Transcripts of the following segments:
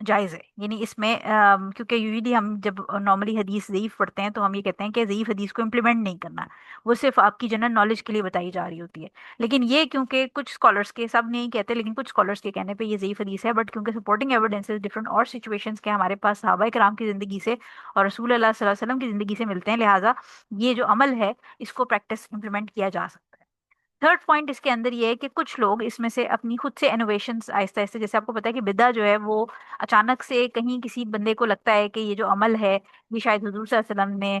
جائز ہے، یعنی اس میں کیونکہ یوزلی ہم جب نارملی حدیث ضعیف پڑھتے ہیں تو ہم یہ کہتے ہیں کہ ضعیف حدیث کو امپلیمنٹ نہیں کرنا، وہ صرف آپ کی جنرل نالج کے لیے بتائی جا رہی ہوتی ہے. لیکن یہ کیونکہ کچھ اسکالرس کے، سب نہیں کہتے لیکن کچھ اسکالرس کے کہنے پہ یہ ضعیف حدیث ہے، بٹ کیونکہ سپورٹنگ ایویڈنس ڈفرنٹ اور سچویشنس کے ہمارے پاس صحابہ کرام کی زندگی سے اور رسول اللہ صلی اللہ علیہ وسلم کی زندگی سے ملتے ہیں، لہٰذا یہ جو عمل ہے اس کو پریکٹس امپلیمنٹ کیا جا سکتا ہے. تھرڈ پوائنٹ اس کے اندر یہ ہے کہ کچھ لوگ اس میں سے اپنی خود سے انوویشنز آہستہ آہستہ، جیسے آپ کو پتا ہے کہ بدعہ جو ہے وہ اچانک سے کہیں کسی بندے کو لگتا ہے کہ یہ جو عمل ہے یہ شاید حضور صلی اللہ علیہ وسلم نے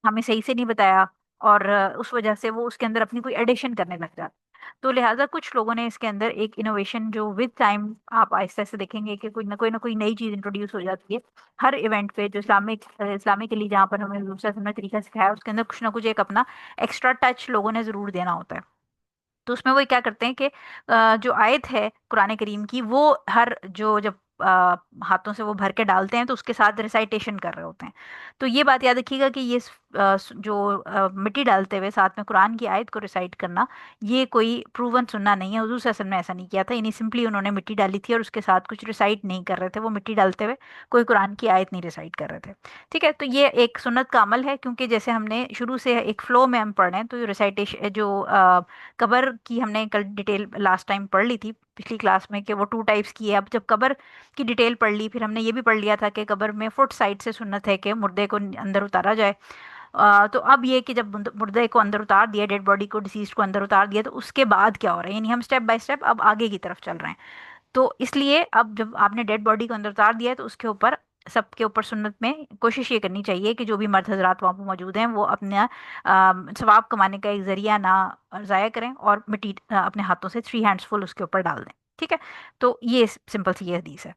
ہمیں صحیح سے نہیں بتایا، اور اس وجہ سے وہ اس کے اندر اپنی کوئی ایڈیشن کرنے لگ جاتا. تو لہٰذا کچھ لوگوں نے اس کے اندر ایک انوویشن جو ود ٹائم آپ آہستہ آہستہ دیکھیں گے کہ کوئی نئی چیز انٹروڈیوس ہو جاتی ہے ہر ایونٹ پہ، جو اسلامک کے لیے جہاں پر ہمیں حضور صلی اللہ علیہ وسلم نے طریقہ سکھایا اس کے اندر کچھ نہ کچھ ایک اپنا ایکسٹرا ٹچ لوگوں نے ضرور دینا ہوتا ہے. تو اس میں وہ کیا کرتے ہیں کہ جو آیت ہے قرآن کریم کی، وہ ہر جو جب ہاتھوں سے وہ بھر کے ڈالتے ہیں تو اس کے ساتھ ریسائٹیشن کر رہے ہوتے ہیں. تو یہ بات یاد رکھیے گا کہ یہ جو مٹی ڈالتے ہوئے ساتھ میں قرآن کی آیت کو ریسائٹ کرنا، یہ کوئی پروون سننا نہیں ہے. حضور صلی اللہ علیہ وسلم نے ایسا نہیں کیا تھا، یعنی سمپلی انہوں نے مٹی ڈالی تھی اور اس کے ساتھ کچھ ریسائٹ نہیں کر رہے تھے، وہ مٹی ڈالتے ہوئے کوئی قرآن کی آیت نہیں ریسائٹ کر رہے تھے. ٹھیک ہے، تو یہ ایک سنت کا عمل ہے، کیونکہ جیسے ہم نے شروع سے ایک فلو میں ہم پڑھ رہے ہیں، تو ریسائٹیشن جو قبر کی ہم نے کل ڈیٹیل لاسٹ ٹائم پڑھ لی تھی پچھلی کلاس میں کہ وہ ٹو ٹائپس کی ہے. اب جب قبر کی ڈیٹیل پڑھ لی، پھر ہم نے یہ بھی پڑھ لیا تھا کہ قبر میں فٹ سائڈ سے سنت ہے کہ مردے کو اندر اتارا جائے. تو اب یہ کہ جب مردے کو اندر اتار دیا، ڈیڈ باڈی کو، ڈیسیزڈ کو اندر اتار دیا، تو اس کے بعد کیا ہو رہا ہے، یعنی ہم اسٹیپ بائی اسٹیپ اب آگے کی طرف چل رہے ہیں. تو اس لیے اب جب آپ نے ڈیڈ باڈی کو اندر اتار دیا ہے تو اس کے اوپر، سب کے اوپر سنت میں کوشش یہ کرنی چاہیے کہ جو بھی مرد حضرات وہاں پہ موجود ہیں وہ اپنا ثواب کمانے کا ایک ذریعہ نہ ضائع کریں، اور مٹی اپنے ہاتھوں سے 3 ہینڈس فل اس کے اوپر ڈال دیں. ٹھیک ہے، تو یہ سمپل سی یہ حدیث ہے.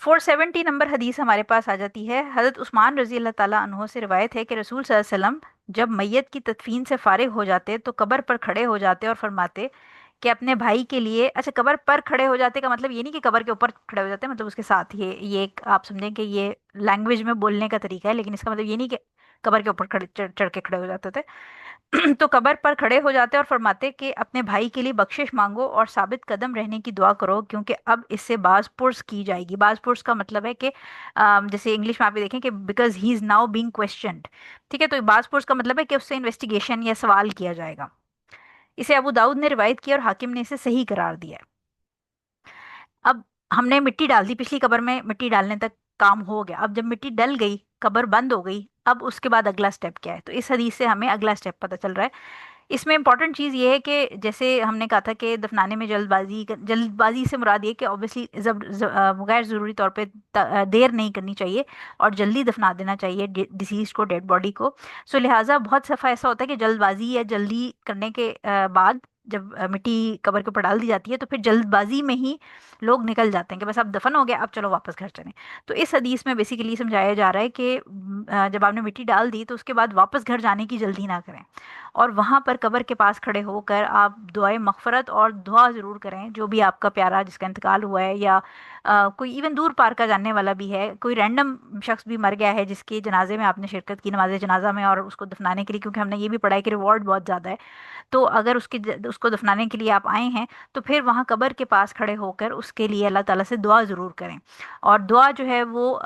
470 نمبر حدیث ہمارے پاس آ جاتی ہے. حضرت عثمان رضی اللہ تعالیٰ عنہ سے روایت ہے کہ رسول صلی اللہ علیہ وسلم جب میت کی تدفین سے فارغ ہو جاتے تو قبر پر کھڑے ہو جاتے اور فرماتے کہ اپنے بھائی کے لیے، اچھا قبر پر کھڑے ہو جاتے کا مطلب یہ نہیں کہ قبر کے اوپر کھڑے ہو جاتے، مطلب اس کے ساتھ یہ ایک آپ سمجھیں کہ یہ لینگویج میں بولنے کا طریقہ ہے، لیکن اس کا مطلب یہ نہیں کہ قبر کے اوپر چڑھ کے کھڑے ہو جاتے تھے. تو قبر پر کھڑے ہو جاتے اور فرماتے کہ اپنے بھائی کے لیے بخشش مانگو اور ثابت قدم رہنے کی دعا کرو، کیونکہ اب اس سے باز پرس کی جائے گی. باز پرس کا مطلب ہے کہ جیسے انگلش میں آپ دیکھیں کہ because he is now being questioned. ٹھیک ہے، تو باز پرس کا مطلب ہے کہ اس سے انویسٹیگیشن یا سوال کیا جائے گا. اسے ابو داؤد نے روایت کی اور حاکم نے اسے صحیح قرار دیا ہے. اب ہم نے مٹی ڈال دی، پچھلی قبر میں مٹی ڈالنے تک کام ہو گیا. اب جب مٹی ڈل گئی، قبر بند ہو گئی، اب اس کے بعد اگلا سٹیپ کیا ہے؟ تو اس حدیث سے ہمیں اگلا سٹیپ پتہ چل رہا ہے. اس میں امپورٹنٹ چیز یہ ہے کہ جیسے ہم نے کہا تھا کہ دفنانے میں جلد بازی سے مراد یہ کہ اوبیسلی غیر ضروری طور پہ دیر نہیں کرنی چاہیے اور جلدی دفنا دینا چاہیے ڈیسیز کو، ڈیڈ باڈی کو. سو لہٰذا بہت دفعہ ایسا ہوتا ہے کہ جلد بازی یا جلدی کرنے کے بعد جب مٹی قبر کے اوپر ڈال دی جاتی ہے تو پھر جلد بازی میں ہی لوگ نکل جاتے ہیں کہ بس اب دفن ہو گیا، اب چلو واپس گھر چلیں. تو اس حدیث میں بیسیکلی سمجھایا جا رہا ہے کہ جب آپ نے مٹی ڈال دی تو اس کے بعد واپس گھر جانے کی جلدی نہ کریں، اور وہاں پر قبر کے پاس کھڑے ہو کر آپ دعائے مغفرت اور دعا ضرور کریں. جو بھی آپ کا پیارا جس کا انتقال ہوا ہے، یا کوئی ایون دور پار کا جاننے والا بھی ہے، کوئی رینڈم شخص بھی مر گیا ہے جس کے جنازے میں آپ نے شرکت کی، نماز جنازہ میں، اور اس کو دفنانے کے لیے، کیونکہ ہم نے یہ بھی پڑھا ہے کہ ریوارڈ بہت زیادہ ہے، تو اگر اس کو دفنانے کے لیے آپ آئے ہیں تو پھر وہاں قبر کے پاس کھڑے ہو کر اس کے لیے اللہ تعالیٰ سے دعا ضرور کریں. اور دعا جو ہے وہ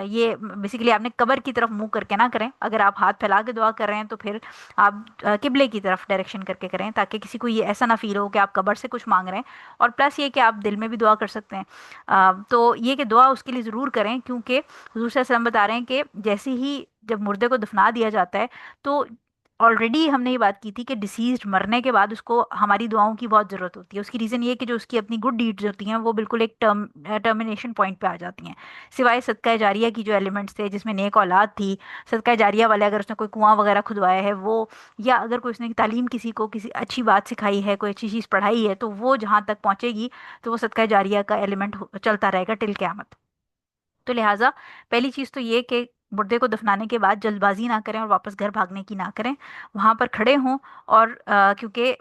یہ بیسیکلی آپ نے قبر کی طرف منہ کر کے نہ کریں. اگر آپ ہاتھ پھیلا کے دعا کر رہے ہیں تو پھر آپ قبلے کی طرف ڈائریکشن کر کے کریں، تاکہ کسی کو یہ ایسا نہ فیل ہو کہ آپ قبر سے کچھ مانگ رہے ہیں. اور پلس یہ کہ آپ دل میں بھی دعا کر سکتے ہیں. تو یہ کہ دعا اس کے لیے ضرور کریں، کیونکہ حضور صلی اللہ علیہ وسلم بتا رہے ہیں کہ جیسے ہی جب مردے کو دفنا دیا جاتا ہے تو آلریڈی ہم نے یہ بات کی تھی کہ ڈیسیزڈ مرنے کے بعد اس کو ہماری دعاؤں کی بہت ضرورت ہوتی ہے. اس کی ریزن یہ ہے کہ جو اس کی اپنی گڈ ڈیڈز ہوتی ہیں وہ بالکل ایک ٹرمینیشن پوائنٹ پہ آ جاتی ہیں، سوائے صدقہ جاریہ کی جو ایلیمنٹس تھے جس میں نیک اولاد تھی، صدقہ جاریہ والے اگر اس نے کوئی کنواں وغیرہ کھدوایا ہے وہ، یا اگر کوئی اس نے تعلیم کسی کو کسی اچھی بات سکھائی ہے، کوئی اچھی چیز پڑھائی ہے، تو وہ جہاں تک پہنچے گی تو وہ صدقہ جاریہ کا ایلیمنٹ چلتا رہے گا ٹل قیامت. تو لہٰذا پہلی چیز تو یہ کہ مردے کو دفنانے کے بعد جلد بازی نہ کریں اور واپس گھر بھاگنے کی نہ کریں، وہاں پر کھڑے ہوں. اور کیونکہ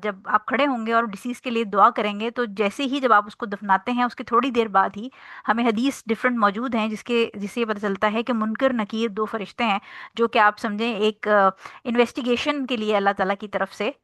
جب آپ کھڑے ہوں گے اور ڈیسیز کے لیے دعا کریں گے تو جیسے ہی جب آپ اس کو دفناتے ہیں اس کے تھوڑی دیر بعد ہی ہمیں حدیث ڈفرنٹ موجود ہیں جس سے یہ پتہ چلتا ہے کہ منکر نکیر دو فرشتے ہیں جو کہ آپ سمجھیں ایک انویسٹیگیشن کے لیے اللہ تعالیٰ کی طرف سے،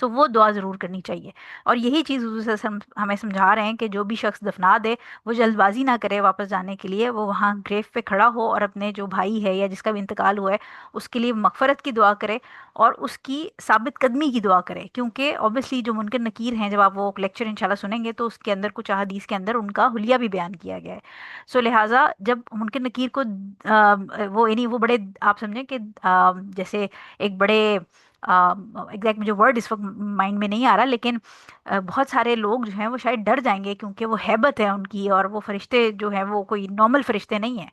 سو وہ دعا ضرور کرنی چاہیے۔ اور یہی چیز حضور صلی اللہ علیہ وسلم ہمیں سمجھا رہے ہیں کہ جو بھی شخص دفنا دے وہ جلد بازی نہ کرے واپس جانے کے لیے، وہ وہاں گریو پہ کھڑا ہو اور اپنے جو بھائی ہے یا جس کا بھی انتقال ہوا ہے اس کے لیے مغفرت کی دعا کرے اور اس کی ثابت قدمی کی دعا کرے، کیونکہ اوبیسلی جو منکر نکیر ہیں، جب آپ وہ لیکچر انشاءاللہ سنیں گے تو اس کے اندر کچھ احادیث کے اندر ان کا حلیہ بھی بیان کیا گیا ہے۔ سو لہٰذا جب منکر نکیر کو وہ یعنی وہ بڑے، آپ سمجھیں کہ جیسے ایک بڑے ایگزیکٹ مجھے ورڈ اس وقت مائنڈ میں نہیں آ رہا، لیکن بہت سارے لوگ جو ہیں وہ شاید ڈر جائیں گے کیونکہ وہ ہیبت ہے ان کی، اور وہ فرشتے جو ہیں وہ کوئی نارمل فرشتے نہیں ہیں۔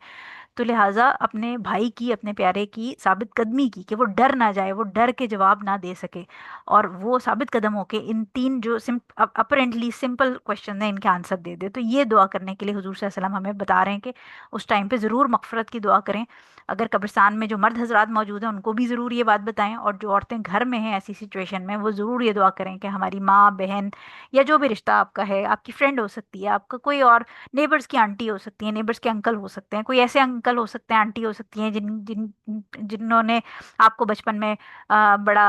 تو لہٰذا اپنے بھائی کی، اپنے پیارے کی ثابت قدمی کی، کہ وہ ڈر نہ جائے، وہ ڈر کے جواب نہ دے سکے، اور وہ ثابت قدم ہو کے ان تین جو اپرنٹلی سمپل کوشچن ہیں ان کے آنسر دے دے۔ تو یہ دعا کرنے کے لیے حضور صلی اللہ علیہ وسلم ہمیں بتا رہے ہیں کہ اس ٹائم پہ ضرور مغفرت کی دعا کریں۔ اگر قبرستان میں جو مرد حضرات موجود ہیں ان کو بھی ضرور یہ بات بتائیں، اور جو عورتیں گھر میں ہیں ایسی سچویشن میں وہ ضرور یہ دعا کریں کہ ہماری ماں، بہن یا جو بھی رشتہ آپ کا ہے، آپ کی فرینڈ ہو سکتی ہے، آپ کا کوئی اور نیبرز کی آنٹی ہو سکتی ہیں، نیبرز کے انکل ہو سکتے ہیں، کوئی ایسے انکل ہو سکتے ہیں، آنٹی ہو سکتی ہیں جنہوں نے آپ کو بچپن میں بڑا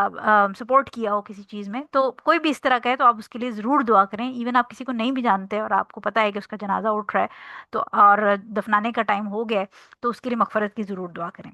سپورٹ کیا ہو کسی چیز میں، تو کوئی بھی اس طرح کا ہے تو آپ اس کے لیے ضرور دعا کریں۔ ایون آپ کسی کو نہیں بھی جانتے اور آپ کو پتہ ہے کہ اس کا جنازہ اٹھ رہا ہے تو اور دفنانے کا ٹائم ہو گیا ہے، تو اس کے لیے مغفرت کی ضرور دعا کریں۔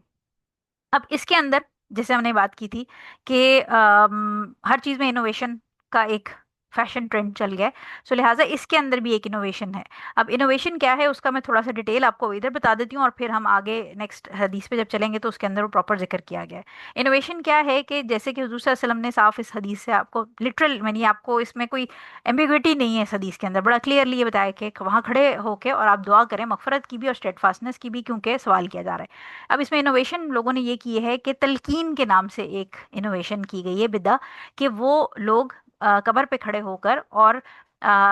اب اس کے اندر جیسے ہم نے بات کی تھی کہ ہر چیز میں انوویشن کا ایک فیشن ٹرینڈ چل گیا ہے، سو لہٰذا اس کے اندر بھی ایک انوویشن ہے۔ اب انوویشن کیا ہے اس کا میں تھوڑا سا ڈیٹیل آپ کو ادھر بتا دیتی ہوں، اور پھر ہم آگے نیکسٹ حدیث پہ جب چلیں گے تو اس کے اندر وہ پراپر ذکر کیا گیا ہے۔ انوویشن کیا ہے کہ جیسے کہ حضور صلی اللہ علیہ وسلم نے صاف اس حدیث سے آپ کو لٹرل، یعنی آپ کو اس میں کوئی ایمبیگوٹی نہیں ہے، اس حدیث کے اندر بڑا کلیئرلی یہ بتایا کہ وہاں کھڑے ہو کے اور آپ دعا کریں مغفرت کی بھی اور اسٹیڈ فاسٹنس کی بھی، کیونکہ سوال کیا جا رہا ہے۔ اب اس میں انوویشن لوگوں نے یہ کی ہے کہ تلقین کے نام سے ایک انوویشن کی گئی ہے بدعہ، کہ وہ لوگ قبر پہ کھڑے ہو کر اور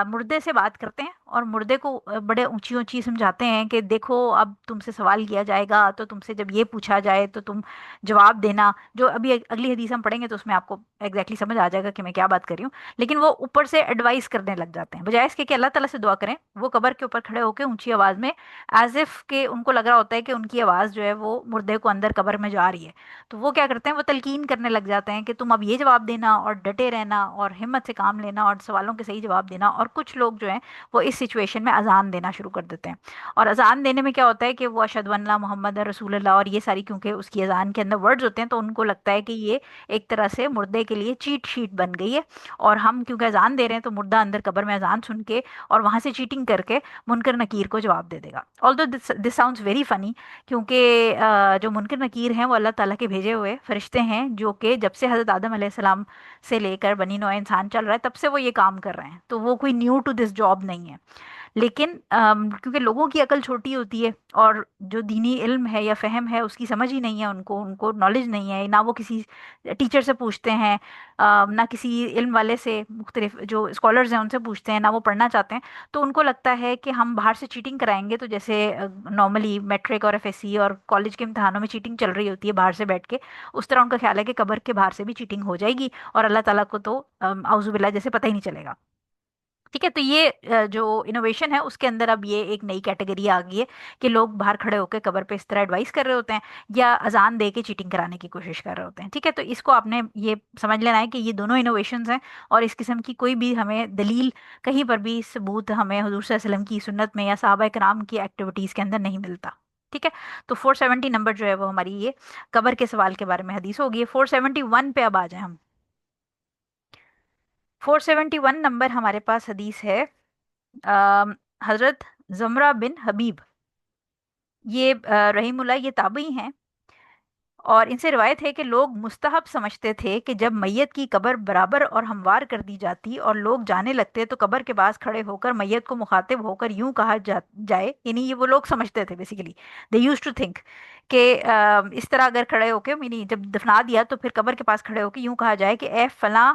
مردے سے بات کرتے ہیں اور مردے کو بڑے اونچی اونچی سمجھاتے ہیں کہ دیکھو اب تم سے سوال کیا جائے گا تو تم سے جب یہ پوچھا جائے تو تم جواب دینا، جو ابھی اگلی حدیث ہم پڑھیں گے تو اس میں آپ کو ایگزیکٹلی سمجھ آ جائے گا کہ میں کیا بات کر رہی ہوں۔ لیکن وہ اوپر سے ایڈوائز کرنے لگ جاتے ہیں، بجائے اس کے کہ اللہ تعالیٰ سے دعا کریں، وہ قبر کے اوپر کھڑے ہو کے اونچی آواز میں ایز اف کہ ان کو لگ رہا ہوتا ہے کہ ان کی آواز جو ہے وہ مردے کو اندر قبر میں جا رہی ہے، تو وہ کیا کرتے ہیں، وہ تلقین کرنے لگ جاتے ہیں کہ تم اب یہ جواب دینا اور ڈٹے رہنا اور ہمت سے کام لینا اور سوالوں کے صحیح جواب دینا۔ اور کچھ لوگ جو ہیں وہ اس سچویشن میں اذان دینا شروع کر دیتے ہیں، اور اذان دینے میں کیا ہوتا ہے کہ وہ اشہد ان لا محمد رسول اللہ اور یہ ساری، کیونکہ اس کی اذان کے اندر ورڈز ہوتے ہیں تو ان کو لگتا ہے کہ یہ ایک طرح سے مردے کے لیے چیٹ شیٹ بن گئی ہے، اور ہم کیونکہ اذان دے رہے ہیں تو مردہ اندر قبر میں اذان سن کے اور وہاں سے چیٹنگ کر کے منکر نکیر کو جواب دے دے گا۔ آلدو دس ساؤنڈز ویری فنی، کیونکہ جو منکر نکیر ہیں وہ اللہ تعالیٰ کے بھیجے ہوئے فرشتے ہیں، جو کہ جب سے حضرت آدم علیہ السلام سے لے کر بنی نوع انسان چل رہا ہے تب سے وہ یہ کام کر رہے ہیں، تو وہ کوئی نیو ٹو دس جاب نہیں ہے۔ لیکن کیونکہ لوگوں کی عقل چھوٹی ہوتی ہے اور جو دینی علم ہے یا فہم ہے اس کی سمجھ ہی نہیں ہے، ان کو نالج نہیں ہے، نہ وہ کسی ٹیچر سے پوچھتے ہیں، نہ کسی علم والے سے، مختلف جو اسکالرز ہیں ان سے پوچھتے ہیں، نہ وہ پڑھنا چاہتے ہیں، تو ان کو لگتا ہے کہ ہم باہر سے چیٹنگ کرائیں گے، تو جیسے نارملی میٹرک اور ایف ایس سی اور کالج کے امتحانوں میں چیٹنگ چل رہی ہوتی ہے باہر سے بیٹھ کے، اس طرح ان کا خیال ہے کہ قبر کے باہر سے بھی چیٹنگ ہو جائے گی اور اللہ تعالیٰ کو تو اعوذ باللہ جیسے پتہ ہی نہیں چلے گا۔ ٹھیک ہے، تو یہ جو انوویشن ہے اس کے اندر اب یہ ایک نئی کیٹیگری آ گئی ہے کہ لوگ باہر کھڑے ہو کے قبر پہ اس طرح ایڈوائز کر رہے ہوتے ہیں یا اذان دے کے چیٹنگ کرانے کی کوشش کر رہے ہوتے ہیں۔ ٹھیک ہے، تو اس کو آپ نے یہ سمجھ لینا ہے کہ یہ دونوں انوویشنز ہیں، اور اس قسم کی کوئی بھی ہمیں دلیل کہیں پر بھی ثبوت ہمیں حضور صلی اللہ علیہ وسلم کی سنت میں یا صحابہ کرام کی ایکٹیویٹیز کے اندر نہیں ملتا۔ ٹھیک ہے، تو 470 نمبر جو ہے وہ ہماری یہ قبر کے سوال کے بارے میں حدیث ہوگی۔ 471 پہ اب آ جائیں ہم۔ 471 نمبر ہمارے پاس حدیث ہے حضرت زمرہ بن حبیب، یہ رحیم اللہ یہ تابعی ہیں، اور ان سے روایت ہے کہ لوگ مستحب سمجھتے تھے کہ جب میت کی قبر برابر اور ہموار کر دی جاتی اور لوگ جانے لگتے تو قبر کے پاس کھڑے ہو کر میت کو مخاطب ہو کر یوں کہا جائے، یعنی یہ وہ لوگ سمجھتے تھے basically, they use to think کہ اس طرح اگر کھڑے ہو کے، یعنی جب دفنا دیا تو پھر قبر کے پاس کھڑے ہو کے یوں کہا جائے کہ اے فلاں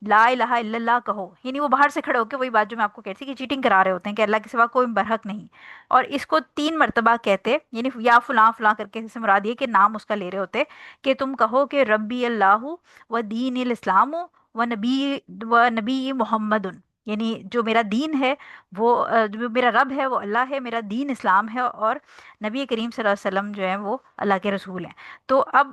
لا الہ الا اللہ کہو، یعنی وہ باہر سے کھڑے ہو کے وہی بات جو میں آپ کو کہتی تھی کہ چیٹنگ کرا رہے ہوتے ہیں کہ اللہ کے سوا کوئی برحق نہیں، اور اس کو 3 مرتبہ کہتے، یعنی یا فلاں فلاں کر کے اس سے مراد یہ کہ نام اس کا لے رہے ہوتے کہ تم کہو کہ ربی اللہ و دین الاسلام و نبی محمد، یعنی جو میرا دین ہے وہ جو میرا رب ہے وہ اللہ ہے، میرا دین اسلام ہے، اور نبی کریم صلی اللہ علیہ وسلم جو ہے وہ اللہ کے رسول ہیں۔ تو اب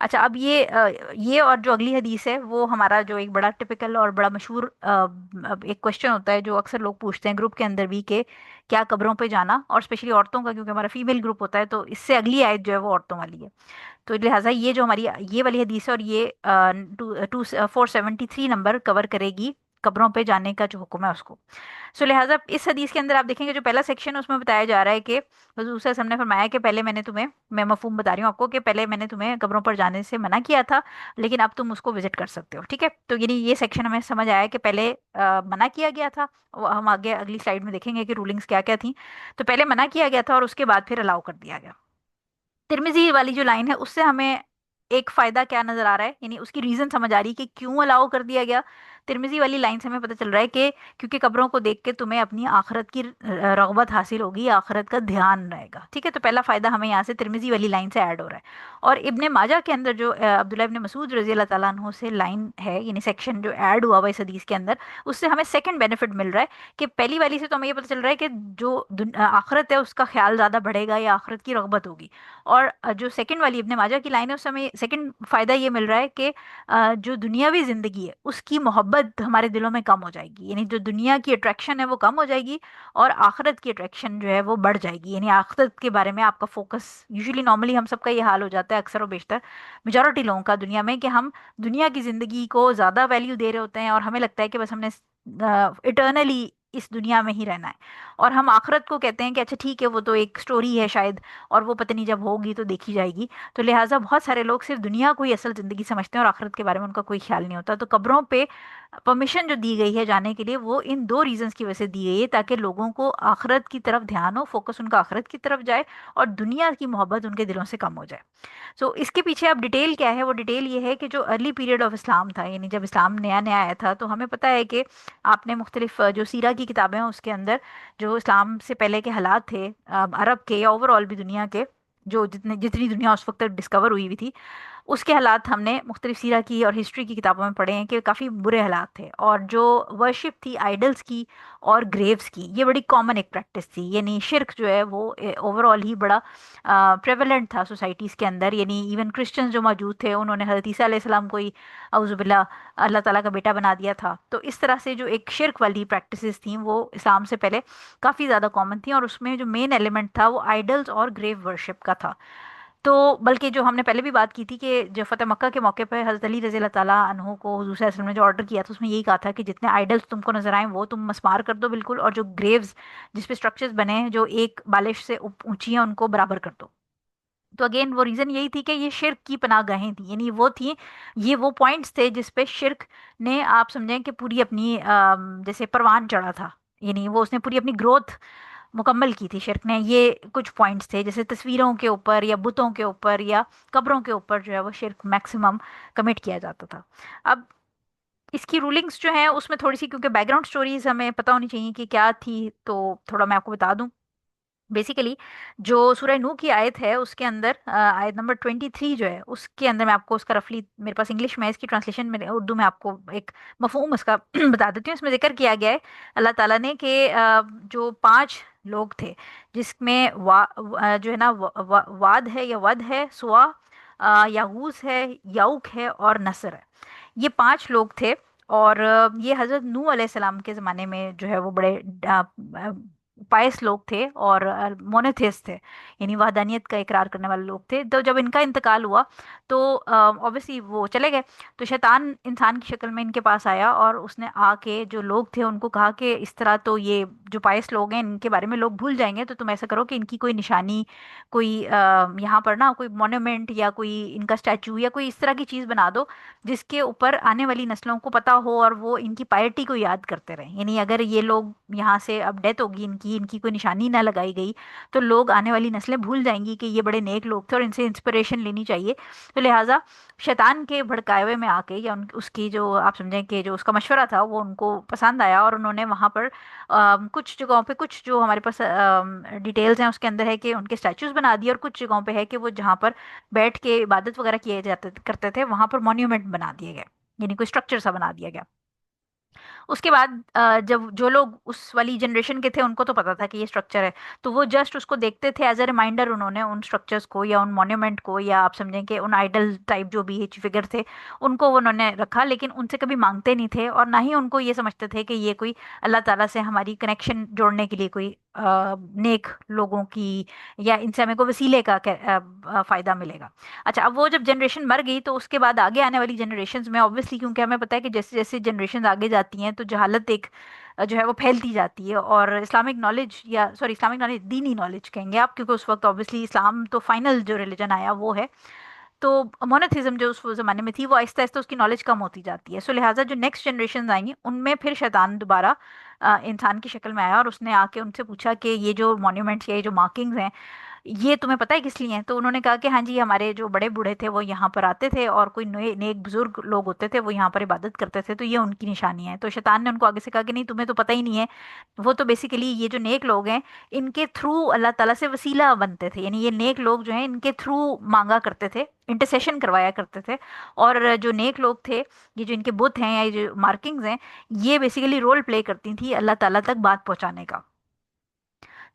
اچھا، اب یہ اور جو اگلی حدیث ہے وہ ہمارا جو ایک بڑا ٹپیکل اور بڑا مشہور ایک کوشچن ہوتا ہے جو اکثر لوگ پوچھتے ہیں گروپ کے اندر بھی، کہ کیا قبروں پہ جانا، اور اسپیشلی عورتوں کا، کیونکہ ہمارا فیمیل گروپ ہوتا ہے، تو اس سے اگلی آیت جو ہے وہ عورتوں والی ہے. تو لہٰذا یہ جو ہماری یہ والی حدیث ہے، اور یہ 473 نمبر کور کرے گی قبروں پہ جانے کا جو حکم ہے اس کو. لہٰذا اس حدیث کے اندر آپ دیکھیں گے جو پہلا سیکشن ہے اس میں بتایا جا رہا ہے کہ حضور صلی اللہ علیہ وسلم نے فرمایا کہ پہلے میں مفہوم بتا رہی ہوں آپ کو، کہ پہلے میں نے تمہیں قبروں پر جانے سے منع کیا تھا، لیکن اب تم اس کو وزٹ کر سکتے ہو. ٹھیک ہے، تو یعنی یہ سیکشن ہمیں سمجھ آیا کہ پہلے منع کیا گیا تھا. ہم آگے اگلی سلائیڈ میں دیکھیں گے کہ رولنگز کیا کیا تھیں. تو پہلے منع کیا گیا تھا اور اس کے بعد پھر الاؤ کر دیا گیا. ترمذی والی جو لائن ہے اس سے ہمیں ایک فائدہ کیا نظر آ رہا ہے، یعنی اس کی ریزن سمجھ آ رہی ہے کہ کیوں الاؤ کر دیا گیا. ترمذی والی لائن سے ہمیں پتہ چل رہا ہے کہ کیونکہ قبروں کو دیکھ کے تمہیں اپنی آخرت کی رغبت حاصل ہوگی، آخرت کا دھیان رہے گا. ٹھیک ہے، تو پہلا فائدہ ہمیں یہاں سے ترمذی والی لائن سے ایڈ ہو رہا ہے. اور ابن ماجہ کے اندر جو عبداللہ ابن مسعود رضی اللہ تعالیٰ عنہ سے لائن ہے، یعنی سیکشن جو ایڈ ہوا ہوا اس حدیث کے اندر، اس سے ہمیں سیکنڈ بینیفٹ مل رہا ہے کہ پہلی والی سے تو ہمیں یہ پتہ چل رہا ہے کہ جو آخرت ہے اس کا خیال زیادہ بڑھے گا یا آخرت کی رغبت ہوگی. اور جو سیکنڈ والی ابن ماجہ کی لائن ہے اس سے ہمیں سیکنڈ فائدہ یہ مل رہا ہے کہ جو دنیاوی زندگی ہے اس کی محبت ہمارے دلوں میں کم ہو جائے گی، یعنی جو دنیا کی اٹریکشن ہے وہ کم ہو جائے گی، اور آخرت کی اٹریکشن جو ہے وہ بڑھ جائے گی. یعنی آخرت کے بارے میں آپ کا فوکس، یوزلی نارملی ہم سب کا یہ حال ہو جاتا ہے اکثر و بیشتر میجورٹی لوگوں کا دنیا میں، کہ ہم دنیا کی زندگی کو زیادہ ویلیو دے رہے ہوتے ہیں اور ہمیں لگتا ہے کہ بس ہم نے اٹرنلی اس دنیا میں ہی رہنا ہے، اور ہم آخرت کو کہتے ہیں کہ اچھا ٹھیک ہے وہ تو ایک سٹوری ہے شاید، اور وہ پتہ نہیں جب ہوگی تو دیکھی جائے گی. تو لہٰذا بہت سارے لوگ صرف دنیا کو ہی اصل زندگی سمجھتے ہیں اور آخرت کے بارے میں ان کا کوئی خیال نہیں ہوتا. تو قبروں پہ پرمیشن جو دی گئی ہے جانے کے لیے وہ ان دو ریزنز کی وجہ سے دی گئی ہے، تاکہ لوگوں کو آخرت کی طرف دھیان ہو، فوکس ان کا آخرت کی طرف جائے، اور دنیا کی محبت ان کے دلوں سے کم ہو جائے. اس کے پیچھے اب ڈیٹیل کیا ہے؟ وہ ڈیٹیل یہ ہے کہ جو ارلی پیریڈ آف اسلام تھا، یعنی جب اسلام نیا نیا آیا تھا، تو ہمیں پتہ ہے کہ آپ نے مختلف جو سیرہ کی کتابیں ہیں اس کے اندر جو اسلام سے پہلے کے حالات تھے عرب کے یا اوور آل بھی دنیا کے، جو جتنی دنیا اس وقت تک ڈسکور ہوئی ہوئی تھی، اس کے حالات ہم نے مختلف سیرہ کی اور ہسٹری کی کتابوں میں پڑھے ہیں کہ کافی برے حالات تھے. اور جو ورشپ تھی آئیڈلز کی اور گریوز کی، یہ بڑی کامن ایک پریکٹس تھی. یعنی شرک جو ہے وہ اوور آل ہی بڑا پریولنٹ تھا سوسائٹیز کے اندر. یعنی ایون کرسچنز جو موجود تھے انہوں نے حضرت عیسیٰ علیہ السلام کو ہی اعوذ باللہ اللہ تعالیٰ کا بیٹا بنا دیا تھا. تو اس طرح سے جو ایک شرک والی پریکٹسز تھیں وہ اسلام سے پہلے کافی زیادہ کامن تھیں، اور اس میں جو مین ایلیمنٹ تھا وہ آئیڈلز اور گریو ورشپ کا تھا. تو بلکہ جو ہم نے پہلے بھی بات کی تھی کہ جو فتح مکہ کے موقع پہ حضرت علی رضی اللہ تعالیٰ عنہ کو حضور صلی اللہ علیہ وسلم نے جو آرڈر کیا تھا اس میں یہی کہا تھا کہ جتنے آئیڈلس تم کو نظر آئیں وہ تم مسمار کر دو بالکل، اور جو گریوز جس پہ اسٹرکچرز بنے ہیں جو ایک بالش سے اونچی ہیں ان کو برابر کر دو. تو اگین وہ ریزن یہی تھی کہ یہ شرک کی پناہ گاہیں تھیں، یعنی وہ تھیں، یہ وہ پوائنٹس تھے جس پہ شرک نے آپ سمجھیں کہ پوری اپنی جیسے پروان چڑھا تھا، یعنی وہ اس نے پوری اپنی گروتھ مکمل کی تھی شرک نے. یہ کچھ پوائنٹس تھے جیسے تصویروں کے اوپر یا بتوں کے اوپر یا قبروں کے اوپر جو ہے وہ شرک میکسیمم کمٹ کیا جاتا تھا. اب اس کی رولنگز جو ہیں اس میں تھوڑی سی کیونکہ بیک گراؤنڈ سٹوریز ہمیں پتہ ہونی چاہیے کہ کیا تھی، تو تھوڑا میں آپ کو بتا دوں. بیسیکلی جو سورہ نو کی آیت ہے اس کے اندر آیت نمبر 23 جو ہے اس کے اندر میں آپ کو اس کا رفلی، میرے پاس انگلش میں اس کی ٹرانسلیشن میں اردو میں آپ کو ایک مفہوم اس کا بتا دیتی ہوں. اس میں ذکر کیا گیا ہے اللہ تعالیٰ نے کہ جو 5 لوگ تھے جس میں جو ہے نا واد ہے یا ود ہے، سوا، یاغوس ہے، یعوق ہے اور نصر ہے. یہ 5 لوگ تھے، اور یہ حضرت نوح علیہ السلام کے زمانے میں جو ہے وہ بڑے پائس لوگ تھے اور مونوتھیسٹ تھے، یعنی وحدانیت کا اقرار کرنے والے لوگ تھے. تو جب ان کا انتقال ہوا تو اوبیسلی وہ چلے گئے، تو شیطان انسان کی شکل میں ان کے پاس آیا اور اس نے آ کے جو لوگ تھے ان کو کہا کہ اس طرح تو یہ جو پائس لوگ ہیں ان کے بارے میں لوگ بھول جائیں گے، تو تم ایسا کرو کہ ان کی کوئی نشانی، کوئی یہاں پر نا کوئی مونومنٹ یا کوئی ان کا اسٹیچو یا کوئی اس طرح کی چیز بنا دو جس کے اوپر آنے والی نسلوں کو پتا ہو اور وہ ان کی پائرٹی کو یاد کرتے رہیں. یعنی اگر یہ لوگ یہاں سے اب ڈیتھ ہوگی ان کی کوئی نشانی نہ لگائی گئی تو لوگ آنے والی نسلیں بھول جائیں گی کہ یہ بڑے نیک لوگ تھے اور ان سے انسپریشن لینی چاہیے. تو لہٰذا شیطان کے بھڑکائے ہوئے میں آ کے یا اس کی جو آپ سمجھیں کہ جو اس کا مشورہ تھا وہ ان کو پسند آیا، اور انہوں نے وہاں پر کچھ جگہوں پہ، کچھ جو ہمارے پاس ڈیٹیلز ہیں اس کے اندر ہے کہ ان کے اسٹیچوز بنا دیے، اور کچھ جگہوں پہ ہے کہ وہ جہاں پر بیٹھ کے عبادت وغیرہ کیے جاتے کرتے تھے وہاں پر مونیومنٹ بنا دیے گئے، یعنی کوئی اسٹرکچر سا بنا دیا گیا. اس کے بعد جب جو لوگ اس والی جنریشن کے تھے ان کو تو پتا تھا کہ یہ اسٹرکچر ہے، تو وہ جسٹ اس کو دیکھتے تھے ایز اے ریمائنڈر، انہوں نے ان اسٹرکچرس کو یا ان مونیومنٹ کو یا آپ سمجھیں کہ ان آئیڈل ٹائپ جو بھی فگر تھے ان کو انہوں نے رکھا، لیکن ان سے کبھی مانگتے نہیں تھے اور نہ ہی ان کو یہ سمجھتے تھے کہ یہ کوئی اللہ تعالیٰ سے ہماری کنیکشن جوڑنے کے لیے کوئی نیک لوگوں کی یا ان سے ہمیں کوئی وسیلے کا فائدہ ملے گا۔ اچھا، اب وہ جب جنریشن مر گئی تو اس کے بعد آگے آنے والی جنریشنز میں obviously کیونکہ ہمیں پتہ ہے کہ جیسے جیسے جنریشنز آگے جاتی ہیں تو جہالت ایک جو ہے وہ پھیلتی جاتی ہے، اور اسلامک نالج یا سوری اسلامک نالج دینی نالج کہیں گے آپ، کیونکہ اس وقت obviously اسلام تو فائنل جو ریلیجن آیا وہ ہے، تو مونوتھزم جو اس زمانے میں تھی وہ آہستہ آہستہ اس کی نالج کم ہوتی جاتی ہے، سو لہٰذا جو نیکسٹ جنریشنز آئیں گی ان میں پھر شیطان دوبارہ انسان کی شکل میں آیا اور اس نے آ کے ان سے پوچھا کہ یہ جو مونیومنٹس یا یہ جو مارکنگز ہیں یہ تمہیں پتہ ہے کس لیے ہیں؟ تو انہوں نے کہا کہ ہاں جی، ہمارے جو بڑے بوڑھے تھے وہ یہاں پر آتے تھے اور کوئی نیک بزرگ لوگ ہوتے تھے وہ یہاں پر عبادت کرتے تھے، تو یہ ان کی نشانی ہے۔ تو شیطان نے ان کو آگے سے کہا کہ نہیں، تمہیں تو پتہ ہی نہیں ہے، وہ تو بیسیکلی یہ جو نیک لوگ ہیں ان کے تھرو اللہ تعالیٰ سے وسیلہ بنتے تھے، یعنی یہ نیک لوگ جو ہیں ان کے تھرو مانگا کرتے تھے، انٹرسیشن کروایا کرتے تھے، اور جو نیک لوگ تھے، یہ جو ان کے بت ہیں یا یہ جو مارکنگز ہیں، یہ بیسیکلی رول پلے کرتی تھی اللہ تعالیٰ تک بات پہنچانے کا۔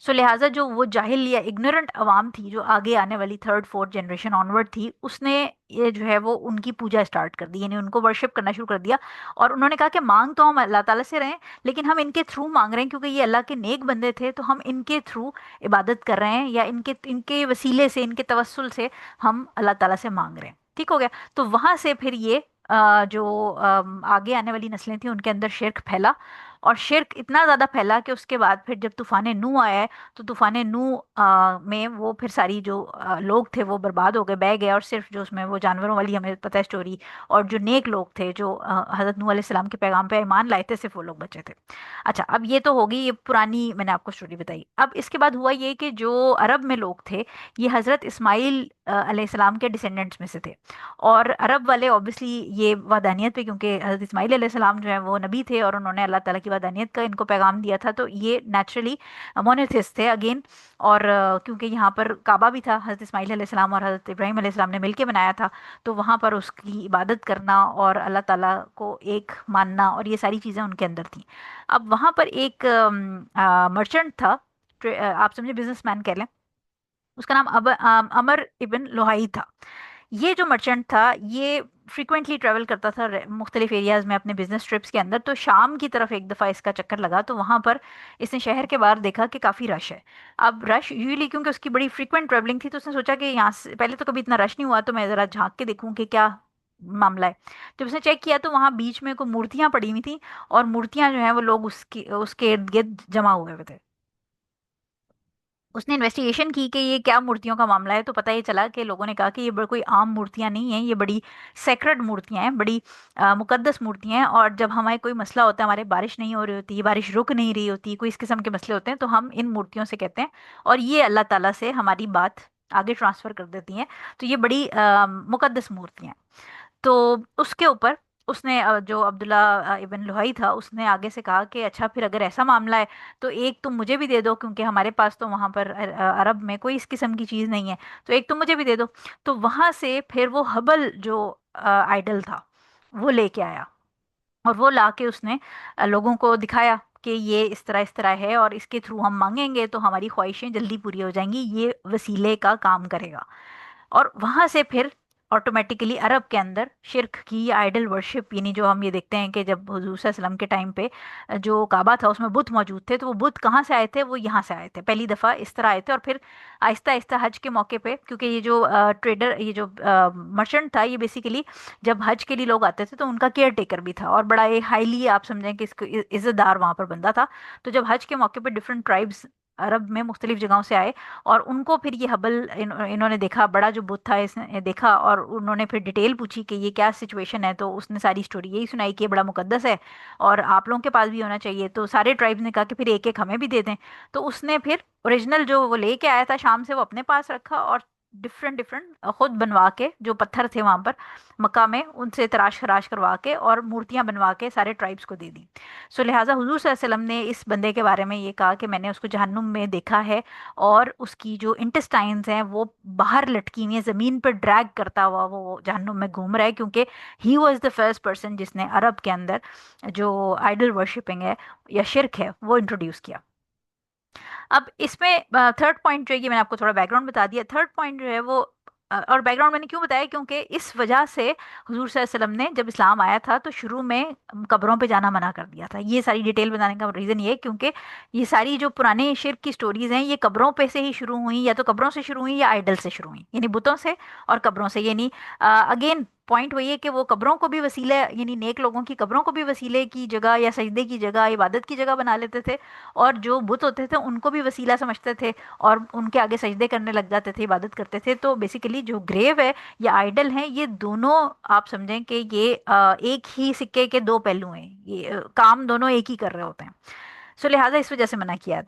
سو لہٰذا جو وہ جاہل یا اگنورنٹ عوام تھی جو آگے آنے والی تھرڈ فورتھ جنریشن آنورڈ تھی، اس نے یہ جو ہے وہ ان کی پوجا اسٹارٹ کر دی، یعنی ان کو ورشپ کرنا شروع کر دیا، اور انہوں نے کہا کہ مانگ تو ہم اللہ تعالیٰ سے رہے ہیں لیکن ہم ان کے تھرو مانگ رہے ہیں، کیونکہ یہ اللہ کے نیک بندے تھے تو ہم ان کے تھرو عبادت کر رہے ہیں، یا ان کے وسیلے سے، ان کے توسل سے ہم اللہ تعالیٰ سے مانگ رہے ہیں۔ ٹھیک ہو گیا؟ تو وہاں سے پھر یہ جو آگے آنے والی نسلیں تھیں ان کے اندر شرک پھیلا، اور شرک اتنا زیادہ پھیلا کہ اس کے بعد پھر جب طوفان نو آیا ہے تو طوفان نو میں وہ پھر ساری جو لوگ تھے وہ برباد ہو گئے، بہہ گئے، اور صرف جو اس میں وہ جانوروں والی ہمیں پتہ ہے اسٹوری، اور جو نیک لوگ تھے جو حضرت نوح علیہ السلام کے پیغام پہ ایمان لائے تھے صرف وہ لوگ بچے تھے۔ اچھا، اب یہ تو ہوگی یہ پرانی میں نے آپ کو اسٹوری بتائی۔ اب اس کے بعد ہوا یہ کہ جو عرب میں لوگ تھے یہ حضرت اسماعیل علیہ السلام کے ڈسینڈنٹس میں سے تھے، اور عرب والے اوبیسلی یہ وحدانیت پہ، کیونکہ حضرت اسماعیل علیہ السلام جو ہے وہ نبی تھے اور انہوں نے اللہ تعالیٰ کی وحدانیت کا ان کو پیغام دیا تھا، تو یہ نیچرلی مونوتھیسٹ تھے اگین، اور کیونکہ یہاں پر کعبہ بھی تھا، حضرت اسماعیل علیہ السلام اور حضرت ابراہیم علیہ السلام نے مل کے بنایا تھا، تو وہاں پر اس کی عبادت کرنا اور اللہ تعالیٰ کو ایک ماننا اور یہ ساری چیزیں ان کے اندر تھیں۔ اب وہاں پر ایک مرچنٹ تھا، آپ سمجھے بزنس مین کہہ لیں، اس کا نام امر ابن لوہائی تھا۔ یہ جو مرچنٹ تھا یہ فریکوینٹلی ٹریول کرتا تھا مختلف ایریاز میں اپنے بزنس ٹرپس کے اندر، تو شام کی طرف ایک دفعہ اس کا چکر لگا تو وہاں پر اس نے شہر کے باہر دیکھا کہ کافی رش ہے۔ اب رش یوزلی کیونکہ اس کی بڑی فریکوینٹ ٹریولنگ تھی تو اس نے سوچا کہ یہاں سے پہلے تو کبھی اتنا رش نہیں ہوا تو میں ذرا جھانک کے دیکھوں کہ کیا معاملہ ہے۔ جب اس نے چیک کیا تو وہاں بیچ میں کوئی مورتیاں پڑی ہوئی تھیں، اور مورتیاں جو ہیں وہ لوگ اس کے ارد گرد جمع ہوئے ہوئے تھے۔ اس نے انویسٹیگیشن کی کہ یہ کیا مورتیوں کا معاملہ ہے، تو پتہ یہ چلا کہ لوگوں نے کہا کہ یہ کوئی عام مورتیاں نہیں ہیں، یہ بڑی سیکرڈ مورتیاں ہیں، بڑی مقدس مورتیاں ہیں، اور جب ہمیں کوئی مسئلہ ہوتا ہے، ہمارے بارش نہیں ہو رہی ہوتی، بارش رک نہیں رہی ہوتی، کوئی اس قسم کے مسئلے ہوتے ہیں تو ہم ان مورتیوں سے کہتے ہیں، اور یہ اللہ تعالیٰ سے ہماری بات آگے ٹرانسفر کر دیتی ہیں، تو یہ بڑی مقدس مورتیاں ہیں۔ تو اس کے اوپر اس نے جو عبداللہ ابن لوہائی تھا اس نے آگے سے کہا کہ اچھا پھر اگر ایسا معاملہ ہے تو ایک تم مجھے بھی دے دو، کیونکہ ہمارے پاس تو وہاں پر عرب میں کوئی اس قسم کی چیز نہیں ہے، تو ایک تم مجھے بھی دے دو۔ تو وہاں سے پھر وہ ہبل جو آئیڈل تھا وہ لے کے آیا، اور وہ لا کے اس نے لوگوں کو دکھایا کہ یہ اس طرح ہے، اور اس کے تھرو ہم مانگیں گے تو ہماری خواہشیں جلدی پوری ہو جائیں گی، یہ وسیلے کا کام کرے گا۔ اور وہاں سے پھر آٹومیٹیکلی عرب کے اندر شرک کی، آئیڈل ورشپ، یعنی جو ہم یہ دیکھتے ہیں کہ جب حضور صلی اللہ علیہ وسلم کے ٹائم پہ جو کعبہ تھا اس میں بت موجود تھے، تو وہ بت کہاں سے آئے تھے؟ وہ یہاں سے آئے تھے، پہلی دفعہ اس طرح آئے تھے، اور پھر آہستہ آہستہ حج کے موقع پہ، کیونکہ یہ جو ٹریڈر، یہ جو مرچنٹ تھا، یہ بیسیکلی جب حج کے لیے لوگ آتے تھے تو ان کا کیئر ٹیکر بھی تھا، اور بڑا ہائیلی آپ سمجھیں کہ اس کو عزت دار وہاں پر بندہ تھا۔ تو جب حج کے موقع پہ ڈفرینٹ ٹرائبس عرب میں مختلف جگہوں سے آئے، اور ان کو پھر یہ حبل انہوں نے دیکھا، بڑا جو بت تھا اس نے دیکھا، اور انہوں نے پھر ڈیٹیل پوچھی کہ یہ کیا سچویشن ہے، تو اس نے ساری سٹوری یہی سنائی کہ یہ بڑا مقدس ہے اور آپ لوگوں کے پاس بھی ہونا چاہیے، تو سارے ٹرائبز نے کہا کہ پھر ایک ایک ہمیں بھی دے دیں۔ تو اس نے پھر اوریجنل جو وہ لے کے آیا تھا شام سے وہ اپنے پاس رکھا، اور ڈفرینٹ ڈفرینٹ خود بنوا کے، جو پتھر تھے وہاں پر مکہ میں، ان سے تراش خراش کروا کے اور مورتیاں بنوا کے سارے ٹرائبس کو دے دی. سو لہٰذا حضور صلی اللہ علیہ وسلم نے اس بندے کے بارے میں یہ کہا کہ میں نے اس کو جہنم میں دیکھا ہے، اور اس کی جو انٹسٹائنز ہیں وہ باہر لٹکی ہوئی ہیں، زمین پہ ڈریگ کرتا ہوا وہ جہنم میں گھوم رہا ہے، کیونکہ he was the first person جس نے عرب کے اندر جو آئیڈل ورشپنگ ہے یا شرک ہے وہ انٹروڈیوس کیا. اب اس میں تھرڈ پوائنٹ جو ہے، یہ میں نے آپ کو تھوڑا بیک گراؤنڈ بتا دیا. تھرڈ پوائنٹ جو ہے وہ اور بیک گراؤنڈ میں نے کیوں بتایا، کیونکہ اس وجہ سے حضور صلی اللہ علیہ وسلم نے جب اسلام آیا تھا تو شروع میں قبروں پہ جانا منع کر دیا تھا. یہ ساری ڈیٹیل بتانے کا ریزن یہ ہے کیونکہ یہ ساری جو پرانے شرک کی سٹوریز ہیں یہ قبروں پہ سے ہی شروع ہوئیں، یا تو قبروں سے شروع ہوئیں یا آئیڈل سے شروع ہوئیں، یعنی بتوں سے اور قبروں سے. یعنی اگین پوائنٹ وہی ہے کہ وہ قبروں کو بھی وسیلے، یعنی نیک لوگوں کی قبروں کو بھی وسیلے کی جگہ یا سجدے کی جگہ، عبادت کی جگہ بنا لیتے تھے، اور جو بت ہوتے تھے ان کو بھی وسیلہ سمجھتے تھے اور ان کے آگے سجدے کرنے لگ جاتے تھے، عبادت کرتے تھے. تو بیسیکلی جو گریو ہے یا آئیڈل ہیں، یہ دونوں آپ سمجھیں کہ یہ ایک ہی سکے کے دو پہلو ہیں، یہ کام دونوں ایک ہی کر رہے ہوتے ہیں. سو لہٰذا اس وجہ سے منع کیا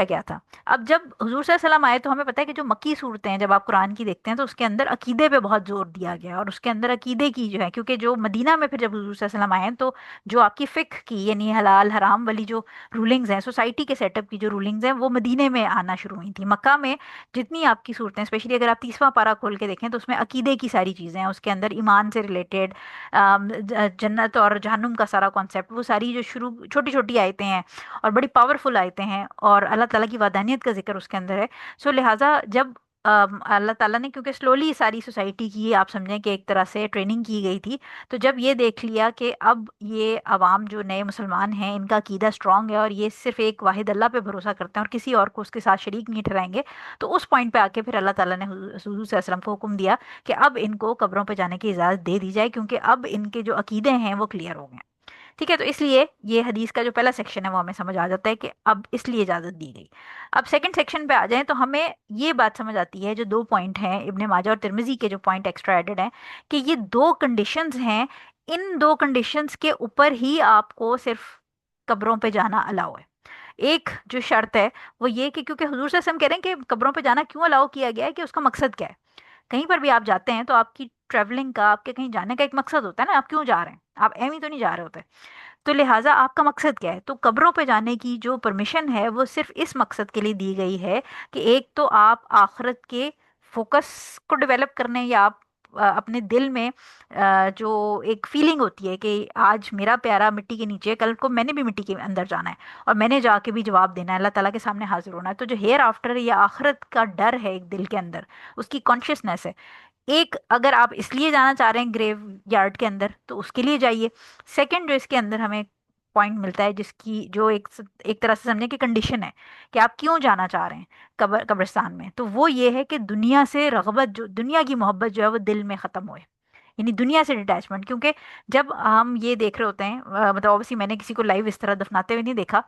گیا تھا. اب جب حضور صلی اللہ علیہ وسلم آئے تو ہمیں پتہ ہے کہ جو مکی صورتیں ہیں جب آپ قرآن کی دیکھتے ہیں تو اس کے اندر عقیدے پہ بہت زور دیا گیا ہے، اور اس کے اندر عقیدے کی جو ہے، کیونکہ جو مدینہ میں پھر جب حضور صلی اللہ علیہ وسلم آئے ہیں تو جو آپ کی فقہ کی یعنی حلال حرام والی جو رولنگز ہیں، سوسائٹی کے سیٹ اپ کی جو رولنگز ہیں، وہ مدینے میں آنا شروع ہوئی تھی. مکہ میں جتنی آپ کی صورتیں، اسپیشلی اگر آپ 30واں پارہ کھول کے دیکھیں تو اس میں عقیدے کی ساری چیزیں ہیں، اس کے اندر ایمان سے ریلیٹڈ جنت اور جہنم کا سارا کانسیپٹ، وہ ساری جو شروع چھوٹی چھوٹی آیتیں ہیں اور بڑی پاورفل آیتیں ہیں، اور اللہ تعالیٰ کی وحدانیت کا ذکر اس کے اندر ہے. سو لہٰذا جب اللہ تعالیٰ نے کیونکہ سلولی ساری سوسائٹی کی آپ سمجھیں کہ ایک طرح سے ٹریننگ کی گئی تھی، تو جب یہ دیکھ لیا کہ اب یہ عوام جو نئے مسلمان ہیں ان کا عقیدہ اسٹرانگ ہے اور یہ صرف ایک واحد اللہ پہ بھروسہ کرتے ہیں اور کسی اور کو اس کے ساتھ شریک نہیں ٹھہرائیں گے، تو اس پوائنٹ پہ آ کے پھر اللہ تعالیٰ نے حضور صلی اللہ علیہ وسلم کو حکم دیا کہ اب ان کو قبروں پہ جانے کی اجازت دے دی جائے، کیونکہ اب ان کے جو عقیدے ہیں وہ کلیئر ہو گئے. ٹھیک ہے، تو اس لیے یہ حدیث کا جو پہلا سیکشن ہے وہ ہمیں سمجھ آ جاتا ہے کہ اب اس لیے اجازت دی گئی. اب سیکنڈ سیکشن پہ آ جائیں تو ہمیں یہ بات سمجھ آتی ہے، جو دو پوائنٹ ہیں ابن ماجہ اور ترمذی کے جو پوائنٹ ایکسٹرا ایڈڈ ہیں، کہ یہ دو کنڈیشنز ہیں، ان دو کنڈیشنز کے اوپر ہی آپ کو صرف قبروں پہ جانا الاؤ ہے. ایک جو شرط ہے وہ یہ کہ کیونکہ حضور صلی اللہ علیہ وسلم کہہ رہے ہیں کہ قبروں پہ جانا کیوں الاؤ کیا گیا ہے، کہ اس کا مقصد کیا ہے. کہیں پر بھی آپ جاتے ہیں تو آپ کی ٹریولنگ کا، آپ کے کہیں جانے کا ایک مقصد ہوتا ہے نا، آپ کیوں جا رہے ہیں، آپ ایویں ہی تو نہیں جا رہے ہوتے. تو لہٰذا آپ کا مقصد کیا ہے؟ تو قبروں پہ جانے کی جو پرمیشن ہے وہ صرف اس مقصد کے لیے دی گئی ہے کہ ایک تو آپ آخرت کے فوکس کو ڈیولپ کرنے، یا آپ اپنے دل میں جو ایک فیلنگ ہوتی ہے کہ آج میرا پیارا مٹی کے نیچے، کل کو میں نے بھی مٹی کے اندر جانا ہے اور میں نے جا کے بھی جواب دینا ہے، اللہ تعالیٰ کے سامنے حاضر ہونا ہے. تو جو ہیئر آفٹر یا آخرت کا ڈر ہے ایک دل کے اندر، اس کی کانشیسنیس ہے ایک، اگر آپ اس لیے جانا چاہ رہے ہیں گریو یارڈ کے اندر تو اس کے لیے جائیے. سیکنڈ جو اس کے اندر ہمیں پوائنٹ ملتا ہے، جس کی جو ایک طرح سے سمجھیں کہ کنڈیشن ہے کہ آپ کیوں جانا چاہ رہے ہیں قبرستان میں، تو وہ یہ ہے کہ دنیا سے رغبت، جو دنیا کی محبت جو ہے وہ دل میں ختم ہوئے، یعنی دنیا سے ڈیٹیچمنٹ. کیونکہ جب ہم یہ دیکھ رہے ہوتے ہیں، مطلب اوبیسلی میں نے کسی کو لائیو اس طرح دفناتے ہوئے نہیں دیکھا،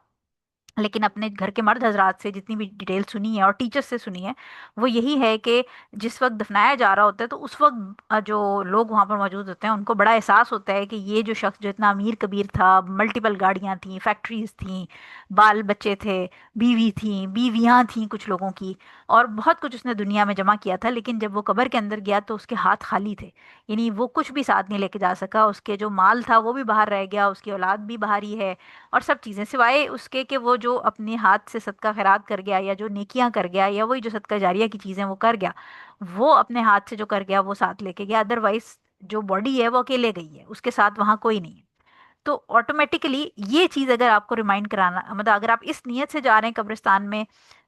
لیکن اپنے گھر کے مرد حضرات سے جتنی بھی ڈیٹیل سنی ہے اور ٹیچر سے سنی ہے، وہ یہی ہے کہ جس وقت دفنایا جا رہا ہوتا ہے تو اس وقت جو لوگ وہاں پر موجود ہوتے ہیں ان کو بڑا احساس ہوتا ہے کہ یہ جو شخص جو اتنا امیر کبیر تھا، ملٹیپل گاڑیاں تھیں، فیکٹریز تھیں، بال بچے تھے، بیوی تھیں، بیویاں تھیں کچھ لوگوں کی، اور بہت کچھ اس نے دنیا میں جمع کیا تھا، لیکن جب وہ قبر کے اندر گیا تو اس کے ہاتھ خالی تھے. یعنی وہ کچھ بھی ساتھ نہیں لے کے جا سکا، اس کے جو مال تھا وہ بھی باہر رہ گیا، اس کی اولاد بھی باہر ہی ہے، اور سب چیزیں سوائے اس کے کہ وہ جو اپنے ہاتھ سے صدقہ خیرات کر گیا، یا جو نیکیاں کر گیا، یا وہی جو صدقہ جاریہ کی چیزیں وہ کر گیا، وہ اپنے ہاتھ سے جو کر گیا وہ ساتھ لے کے گیا. ادروائز جو باڈی ہے وہ اکیلے گئی ہے، اس کے ساتھ وہاں کوئی نہیں ہے. تو آٹومیٹیکلی یہ چیز اگر آپ کو ریمائنڈ کرانا، مطلب اگر آپ اس نیت سے جا رہے ہیں قبرستان میں،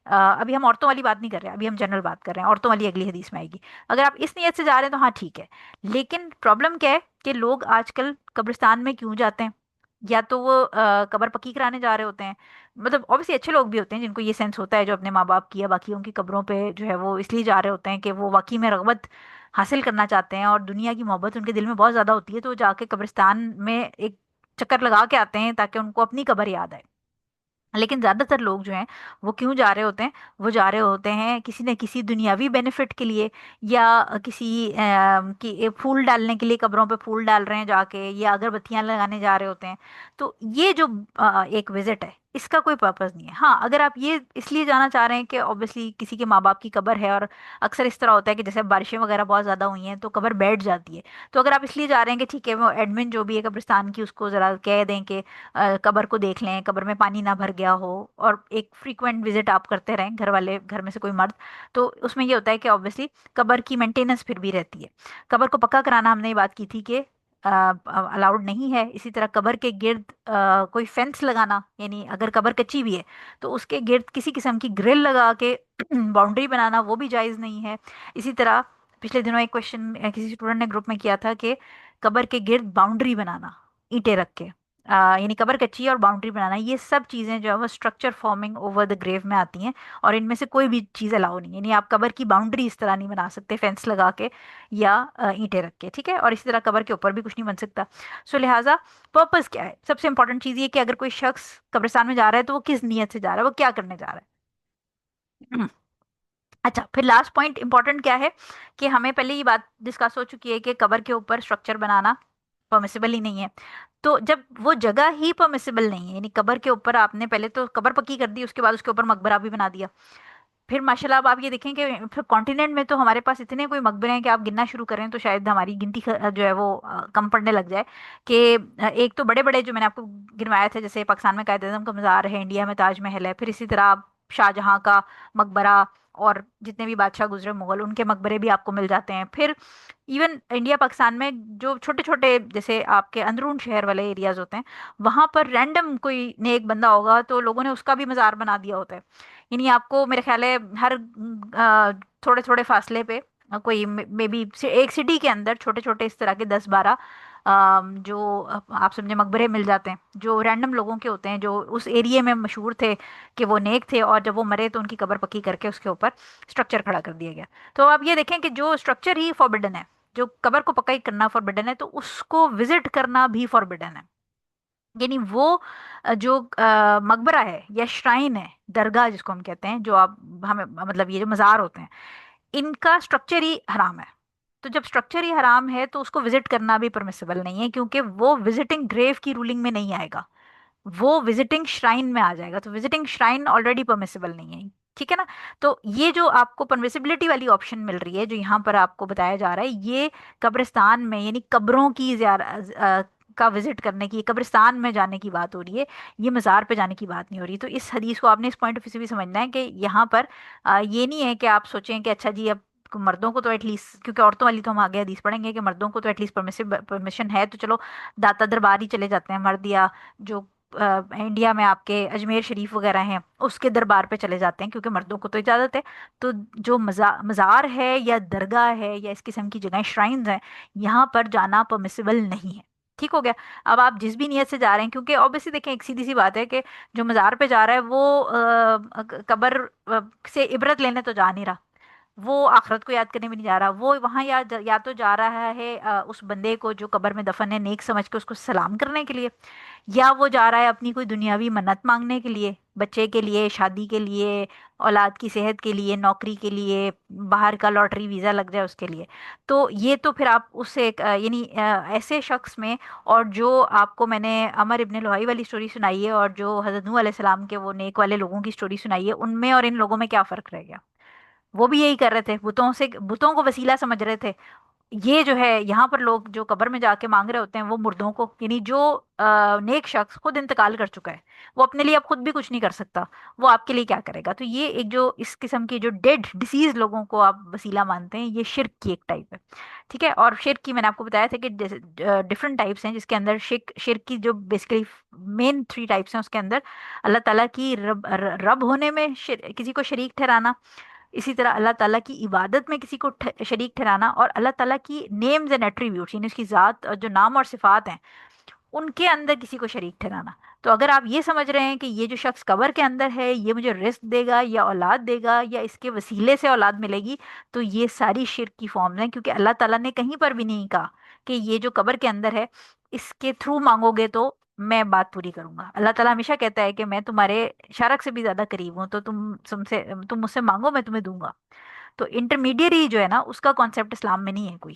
ابھی ہم عورتوں والی بات نہیں کر رہے ہیں، ابھی ہم جنرل بات کر رہے ہیں، عورتوں والی اگلی حدیث میں آئے گی. اگر آپ اس نیت سے جا رہے ہیں تو ہاں ٹھیک ہے. لیکن پرابلم کیا ہے کہ لوگ آج کل قبرستان میں کیوں جاتے ہیں؟ یا تو وہ قبر پکی کرانے جا رہے ہوتے ہیں، مطلب اوبیسلی اچھے لوگ بھی ہوتے ہیں جن کو یہ سینس ہوتا ہے، جو اپنے ماں باپ کی یا باقیوں کی قبروں پہ جو ہے وہ اس لیے جا رہے ہوتے ہیں کہ وہ واقعی میں رغبت حاصل کرنا چاہتے ہیں اور دنیا کی محبت ان کے دل میں بہت زیادہ ہوتی ہے، تو وہ جا کے قبرستان میں ایک چکر لگا کے آتے ہیں تاکہ ان کو اپنی قبر یاد آئے. لیکن زیادہ تر لوگ جو ہیں وہ کیوں جا رہے ہوتے ہیں؟ وہ جا رہے ہوتے ہیں کسی نہ کسی دنیاوی بینیفٹ کے لیے، یا کسی پھول ڈالنے کے لیے قبروں پہ پھول ڈال رہے ہیں جا کے، یا اگربتیاں لگانے جا رہے ہوتے ہیں. تو یہ جو ایک وزٹ ہے، اس کا کوئی پرپز نہیں ہے. ہاں اگر آپ یہ اس لیے جانا چاہ رہے ہیں کہ obviously کسی کے ماں باپ کی قبر ہے، اور اکثر اس طرح ہوتا ہے کہ جیسے بارشیں وغیرہ بہت زیادہ ہوئی ہیں تو قبر بیٹھ جاتی ہے، تو اگر آپ اس لیے جا رہے ہیں کہ ٹھیک ہے وہ ایڈمن جو بھی ہے قبرستان کی اس کو ذرا کہہ دیں کہ قبر کو دیکھ لیں، قبر میں پانی نہ بھر گیا ہو، اور ایک فریکوینٹ وزٹ آپ کرتے رہیں گھر والے، گھر میں سے کوئی مرد، تو اس میں یہ ہوتا ہے کہ obviously قبر کی مینٹیننس پھر بھی رہتی ہے. قبر کو پکا کرانا ہم نے یہ بات کی تھی کہ الاؤڈ نہیں ہے. اسی طرح قبر کے گرد کوئی فینس لگانا، یعنی اگر قبر کچی بھی ہے تو اس کے گرد کسی قسم کی گرل لگا کے باؤنڈری بنانا وہ بھی جائز نہیں ہے. اسی طرح پچھلے دنوں ایک کوشچن کسی اسٹوڈنٹ نے گروپ میں کیا تھا کہ قبر کے گرد باؤنڈری بنانا اینٹیں رکھ کے، یعنی قبر کچی ہے اور باؤنڈری بنانا، یہ سب چیزیں جو ہے وہ اسٹرکچر فارمنگ اوور دا گریو میں آتی ہیں، اور ان میں سے کوئی بھی چیز الاؤ نہیں. یعنی آپ قبر کی باؤنڈری اس طرح نہیں بنا سکتے فینس لگا کے یا اینٹیں رکھ کے، ٹھیک ہے. اور اسی طرح قبر کے اوپر بھی کچھ نہیں بن سکتا. سو لہٰذا پرپز کیا ہے؟ سب سے امپورٹنٹ چیز یہ کہ اگر کوئی شخص قبرستان میں جا رہا ہے تو وہ کس نیت سے جا رہا ہے، وہ کیا کرنے جا رہا ہے. اچھا، پھر لاسٹ پوائنٹ امپورٹنٹ کیا ہے کہ ہمیں پہلے یہ بات ڈسکس ہو چکی ہے کہ قبر کے اوپر اسٹرکچر بنانا پرمیسیبل ہی نہیں ہے. تو جب وہ جگہ ہی پرمیسیبل نہیں ہے، یعنی قبر کے اوپر آپ نے پہلے تو قبر پکی کر دی، اس کے بعد اس کے اوپر مقبرہ بھی بنا دیا، پھر ماشاء اللہ اب آپ یہ دیکھیں کہ پھر کانٹیننٹ میں تو ہمارے پاس اتنے کوئی مقبرے ہیں کہ آپ گننا شروع کریں تو شاید ہماری گنتی جو ہے وہ کم پڑنے لگ جائے. کہ ایک تو بڑے بڑے جو میں نے آپ کو گنوایا تھا، جیسے پاکستان میں قائد اعظم کا مزار ہے، انڈیا میں تاج محل ہے، پھر اسی طرح آپ شاہ جہاں کا مقبرہ، اور جتنے بھی بادشاہ گزرے مغل ان کے مقبرے بھی آپ کو مل جاتے ہیں. پھر ایون انڈیا پاکستان میں جو چھوٹے چھوٹے جیسے آپ کے اندرون شہر والے ایریاز ہوتے ہیں، وہاں پر رینڈم کوئی نیک بندہ ہوگا تو لوگوں نے اس کا بھی مزار بنا دیا ہوتا ہے. یعنی آپ کو میرے خیال ہے ہر تھوڑے تھوڑے فاصلے پہ کوئی مے بی ایک سٹی کے اندر چھوٹے چھوٹے اس طرح کے 10-12 جو آپ سمجھے مقبرے مل جاتے ہیں، جو رینڈم لوگوں کے ہوتے ہیں جو اس ایریے میں مشہور تھے کہ وہ نیک تھے، اور جب وہ مرے تو ان کی قبر پکی کر کے اس کے اوپر اسٹرکچر کھڑا کر دیا گیا. تو آپ یہ دیکھیں کہ جو اسٹرکچر ہی فوربڈن ہے، جو قبر کو پکا ہی کرنا فوربڈن ہے، تو اس کو وزٹ کرنا بھی فوربڈن ہے. یعنی وہ جو مقبرہ ہے یا شرائن ہے، درگاہ جس کو ہم کہتے ہیں، جو آپ ہمیں مطلب یہ جو مزار ہوتے ہیں، ان کا اسٹرکچر ہی حرام ہے. تو جب اسٹرکچر ہی حرام ہے تو اس کو وزٹ کرنا بھی پرمیسیبل نہیں ہے، کیونکہ وہ وزٹنگ گریو کی رولنگ میں نہیں آئے گا، وہ وزٹنگ شرائن میں آ جائے گا. تو وزٹنگ شرائن آلریڈی پرمیسیبل نہیں ہے، ٹھیک ہے نا. تو یہ جو آپ کو پرمیسیبلٹی والی آپشن مل رہی ہے جو یہاں پر آپ کو بتایا جا رہا ہے، یہ قبرستان میں یعنی قبروں کی کا وزٹ کرنے کی، قبرستان میں جانے کی بات ہو رہی ہے، یہ مزار پہ جانے کی بات نہیں ہو رہی. تو اس حدیث کو آپ نے اس پوائنٹ آف ویو سے بھی سمجھنا ہے کہ یہاں پر یہ نہیں ہے کہ آپ سوچیں کہ اچھا جی اب مردوں کو تو ایٹ لیسٹ، کیونکہ عورتوں والی تو ہم آگے حدیث پڑھیں گے کہ مردوں کو تو ایٹ لیسٹ پرمیشن ہے، تو چلو داتا دربار ہی چلے جاتے ہیں مرد، یا جو انڈیا میں آپ کے اجمیر شریف وغیرہ ہیں اس کے دربار پہ چلے جاتے ہیں کیونکہ مردوں کو تو اجازت ہے. تو جو مزار ہے یا درگاہ ہے یا اس قسم کی جگہیں شرائنز ہیں، یہاں پر جانا پرمیسیبل نہیں ہے. ٹھیک ہو گیا. اب آپ جس بھی نیت سے جا رہے ہیں، کیونکہ obviously دیکھیں ایک سیدھی سی بات ہے کہ جو مزار پہ جا رہا ہے وہ قبر سے عبرت لینے تو جا نہیں رہا، وہ آخرت کو یاد کرنے بھی نہیں جا رہا، وہ وہاں یا تو جا رہا ہے اس بندے کو جو قبر میں دفن ہے نیک سمجھ کے اس کو سلام کرنے کے لیے، یا وہ جا رہا ہے اپنی کوئی دنیاوی منت مانگنے کے لیے، بچے کے لیے، شادی کے لیے، اولاد کی صحت کے لیے، نوکری کے لیے، باہر کا لاٹری ویزا لگ جائے اس کے لیے. تو یہ تو پھر آپ اس سے یعنی ایسے شخص میں، اور جو آپ کو میں نے عمر ابن لوہائی والی سٹوری سنائی ہے اور جو حضرت نوح علیہ السلام کے وہ نیک والے لوگوں کی سٹوری سنائی ہے، ان میں اور ان لوگوں میں کیا فرق رہ گیا؟ وہ بھی یہی کر رہے تھے، بتوں کو وسیلہ سمجھ رہے تھے. یہ جو ہے یہاں پر لوگ جو قبر میں جا کے مانگ رہے ہوتے ہیں وہ مردوں کو، یعنی جو نیک شخص خود انتقال کر چکا ہے، وہ اپنے لیے اب خود بھی کچھ نہیں کر سکتا، وہ آپ کے لیے کیا کرے گا؟ تو یہ ایک جو اس قسم کی جو ڈیڈ ڈیسیز لوگوں کو آپ وسیلہ مانتے ہیں، یہ شرک کی ایک ٹائپ ہے. ٹھیک ہے. اور شرک کی میں نے آپ کو بتایا تھا کہ ڈفرنٹ ٹائپس ہیں، جس کے اندر شرک کی جو بیسیکلی مین 3 ٹائپس ہیں، اس کے اندر اللہ تعالیٰ کی رب ہونے میں کسی کو شریک ٹھہرانا، اسی طرح اللہ تعالیٰ کی عبادت میں کسی کو شریک ٹھہرانا، اور اللہ تعالیٰ کی نیمز اینڈ ایٹریبیوٹس یعنی اس کی ذات اور جو نام اور صفات ہیں ان کے اندر کسی کو شریک ٹھہرانا. تو اگر آپ یہ سمجھ رہے ہیں کہ یہ جو شخص قبر کے اندر ہے یہ مجھے رزق دے گا یا اولاد دے گا یا اس کے وسیلے سے اولاد ملے گی، تو یہ ساری شرک کی فارمز ہیں، کیونکہ اللہ تعالیٰ نے کہیں پر بھی نہیں کہا کہ یہ جو قبر کے اندر ہے اس کے تھرو مانگو گے تو میں بات پوری کروں گا. اللہ تعالیٰ ہمیشہ کہتا ہے کہ میں تمہارے شارک سے بھی زیادہ قریب ہوں، تو تم مجھ سے مانگو میں تمہیں دوں گا. تو انٹرمیڈیری جو ہے نا اس کا کانسیپٹ اسلام میں نہیں ہے کوئی.